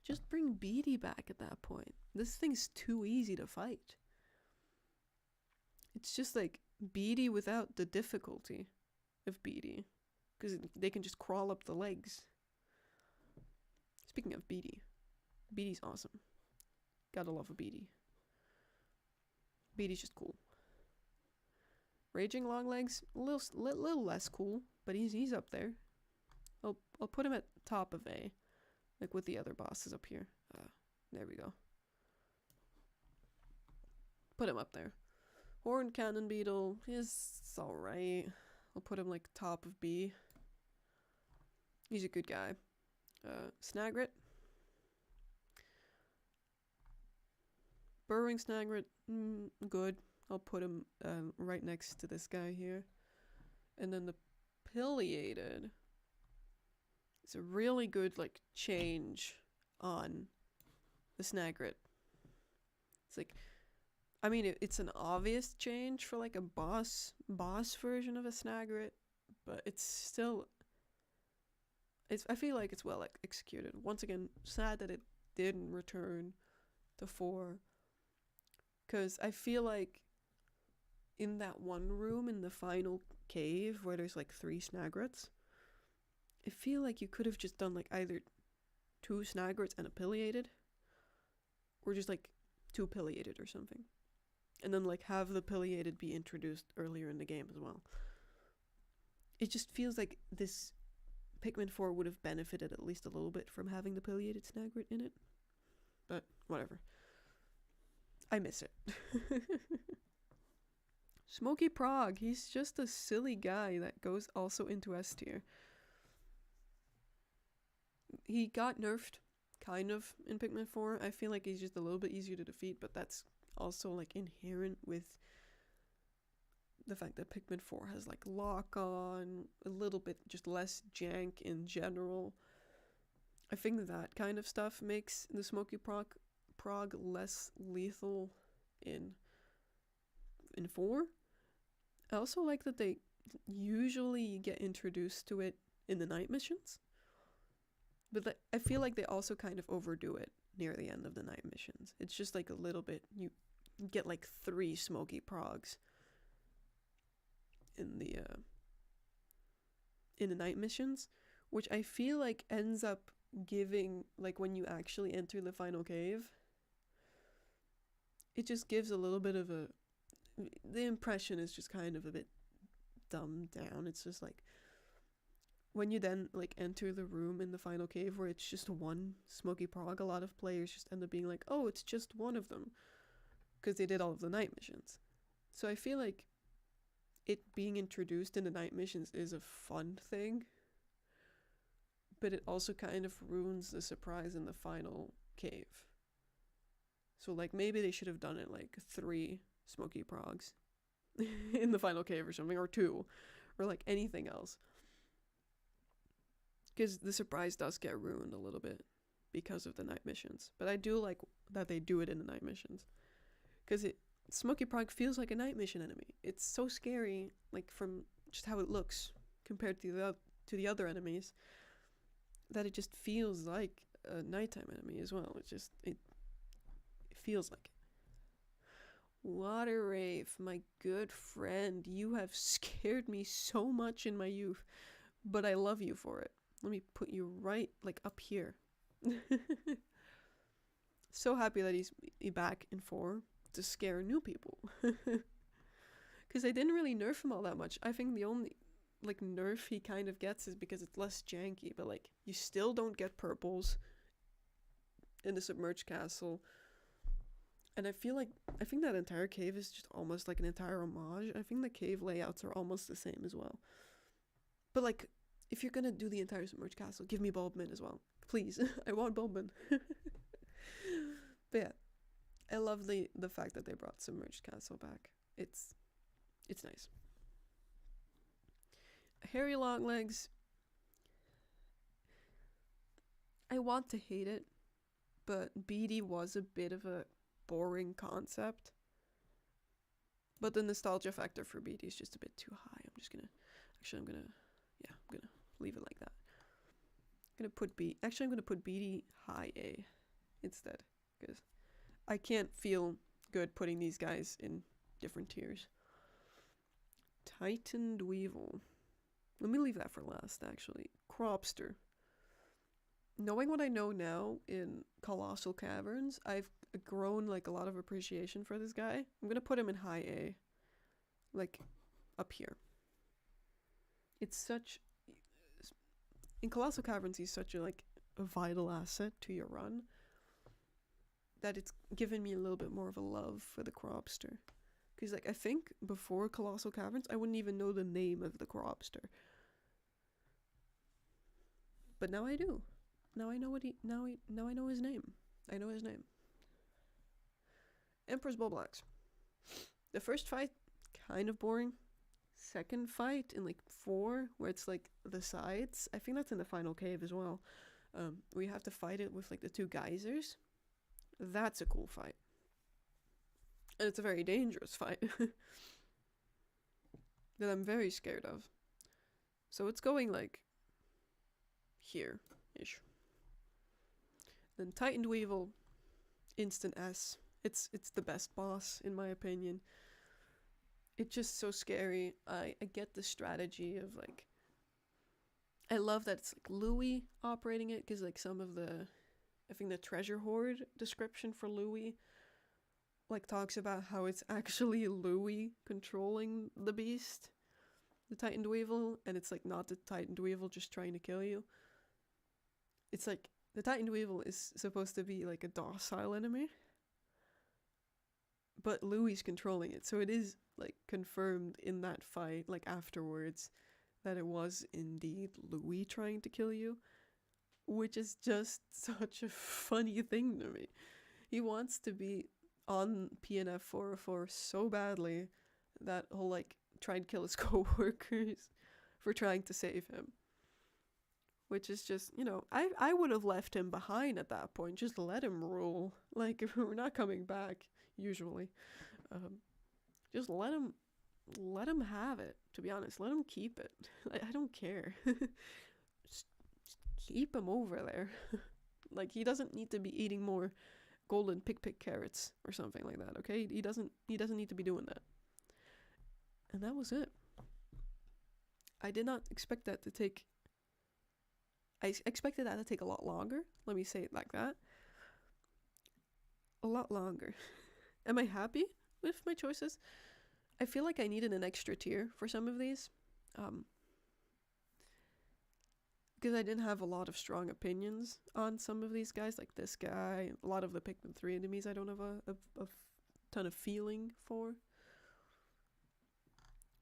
just bring Beady back at that point. This thing's too easy to fight. It's just like Beady without the difficulty of Beady, because they can just crawl up the legs. Speaking of Beady, Beady's awesome. Gotta love a Beady. Beady's just cool. Raging Longlegs, a little less cool, but he's up there. I'll put him at top of A, like with the other bosses up here. There we go. Put him up there. Horned Cannon Beetle is alright. I'll put him like top of B. He's a good guy. Snagret. Burrowing Snagret, good. I'll put him right next to this guy here. And then the Pileated. It's a really good like change on the Snagret. It's like, I mean, it's an obvious change for like a boss version of a Snagret, but it's still, I feel like it's well executed. Once again, sad that it didn't return to 4, because I feel like in that one room in the final cave where there's like 3 Snagrets, I feel like you could have just done like either 2 Snagrets and a Pileated, or just like 2 Pileated or something, and then like have the Pileated be introduced earlier in the game as well. It just feels like this Pikmin 4 would have benefited at least a little bit from having the Pileated Snagret in it, but whatever. I miss it. Smoky Prog, he's just a silly guy that goes also into S tier. He got nerfed, kind of, in Pikmin 4. I feel like he's just a little bit easier to defeat, but that's also like inherent with the fact that Pikmin 4 has like lock-on, a little bit just less jank in general. I think that kind of stuff makes the Smoky Prog less lethal in 4. I also like that they usually get introduced to it in the night missions, but I feel like they also kind of overdo it near the end of the night missions. It's just like a little bit, you get like 3 Smoky Progs in the night missions, which I feel like ends up giving, like when you actually enter the final cave, it just gives a little bit of the impression is just kind of a bit dumbed down. It's just like when you then like enter the room in the final cave where it's just 1 Smoky Prog, a lot of players just end up being like, oh, it's just one of them, because they did all of the night missions. So I feel like it being introduced in the night missions is a fun thing, but it also kind of ruins the surprise in the final cave. So like maybe they should have done it like 3 Smoky Progs in the final cave or something, or 2, or like anything else, because the surprise does get ruined a little bit because of the night missions. But I do like that they do it in the night missions, because Smoky Prog feels like a night mission enemy. It's so scary, like from just how it looks compared to the other enemies, that it just feels like a nighttime enemy as well. It feels like it. Water Wraith, my good friend, you have scared me so much in my youth, but I love you for it. Let me put you right like up here. So happy that he's back in 4 to scare new people, because they didn't really nerf him all that much. I think the only like nerf he kind of gets is because it's less janky, but like you still don't get purples in the submerged castle. And I think that entire cave is just almost like an entire homage. I think the cave layouts are almost the same as well. But like, if you're gonna do the entire submerged castle, give me Bulbmin as well. Please. I want Bulbmin. But yeah. I love the fact that they brought submerged castle back. It's nice. Hairy Longlegs. I want to hate it, but Beady was a bit of a boring concept. But the nostalgia factor for Beady is just a bit too high. I'm gonna leave it like that. I'm gonna put Beady high A instead, because I can't feel good putting these guys in different tiers. Titaned Weevil. Let me leave that for last, actually. Cropster. Knowing what I know now in Colossal Caverns, I've grown like a lot of appreciation for this guy. I'm gonna put him in high A. Like, up here. It's such... In Colossal Caverns, he's such a vital asset to your run that it's given me a little bit more of a love for the Cropster. Because I think before Colossal Caverns, I wouldn't even know the name of the Cropster. But now I do. Now I know now I know his name. I know his name. Emperor's Bulblax. The first fight, kind of boring. Second fight in 4, where it's the sides. I think that's in the final cave as well. We have to fight it with the 2 geysers. That's a cool fight. And it's a very dangerous fight. That I'm very scared of. So it's going here-ish. Then Titaned Weevil, instant S. It's the best boss, in my opinion. It's just so scary. I get the strategy of I love that it's Louis operating it, because some of the, I think the treasure hoard description for Louis talks about how it's actually Louis controlling the beast, the Titaned Weevil, and it's not the Titaned Weevil just trying to kill you. It's the Titaned Weevil is supposed to be a docile enemy, but Louis controlling it, so it is confirmed in that fight afterwards that it was indeed Louis trying to kill you, which is just such a funny thing to me. He wants to be on PNF 404 so badly that he'll try and kill his co-workers for trying to save him. Which is just, I would have left him behind at that point. Just let him rule. If we're not coming back, usually. Just let him have it, to be honest. Let him keep it. I don't care. Just keep him over there. He doesn't need to be eating more golden pick carrots or something like that, okay? He doesn't need to be doing that. And that was it. I did not expect that to take... I expected that to take a lot longer. Let me say it like that. A lot longer. Am I happy with my choices? I feel like I needed an extra tier for some of these. Because I didn't have a lot of strong opinions on some of these guys, like this guy. A lot of the Pikmin 3 enemies I don't have a ton of feeling for.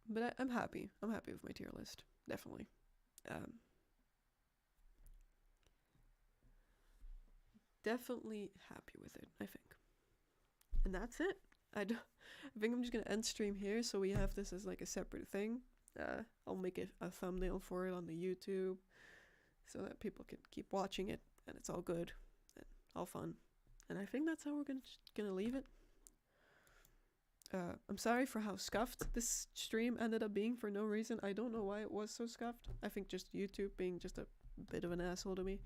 But I'm happy. I'm happy with my tier list. Definitely. Definitely happy with it, I think. And that's it. I think I'm just gonna end stream here, so we have this as a separate thing. I'll make a thumbnail for it on the YouTube, so that people can keep watching it, and it's all good and all fun. And I think that's how we're gonna leave it. I'm sorry for how scuffed this stream ended up being for no reason. I don't know why it was so scuffed. I think just YouTube being just a bit of an asshole to me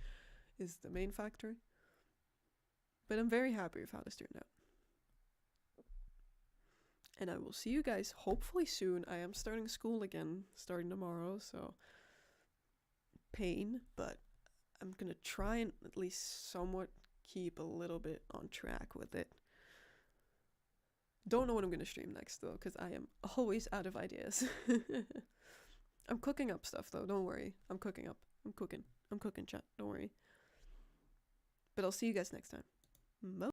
is the main factor. But I'm very happy with how this turned out. And I will see you guys hopefully soon. I am starting school again, starting tomorrow, so pain, but I'm gonna try and at least somewhat keep a little bit on track with it. Don't know what I'm gonna stream next though, because I am always out of ideas. I'm cooking up stuff though, don't worry. I'm cooking, chat, don't worry. But I'll see you guys next time. Bye.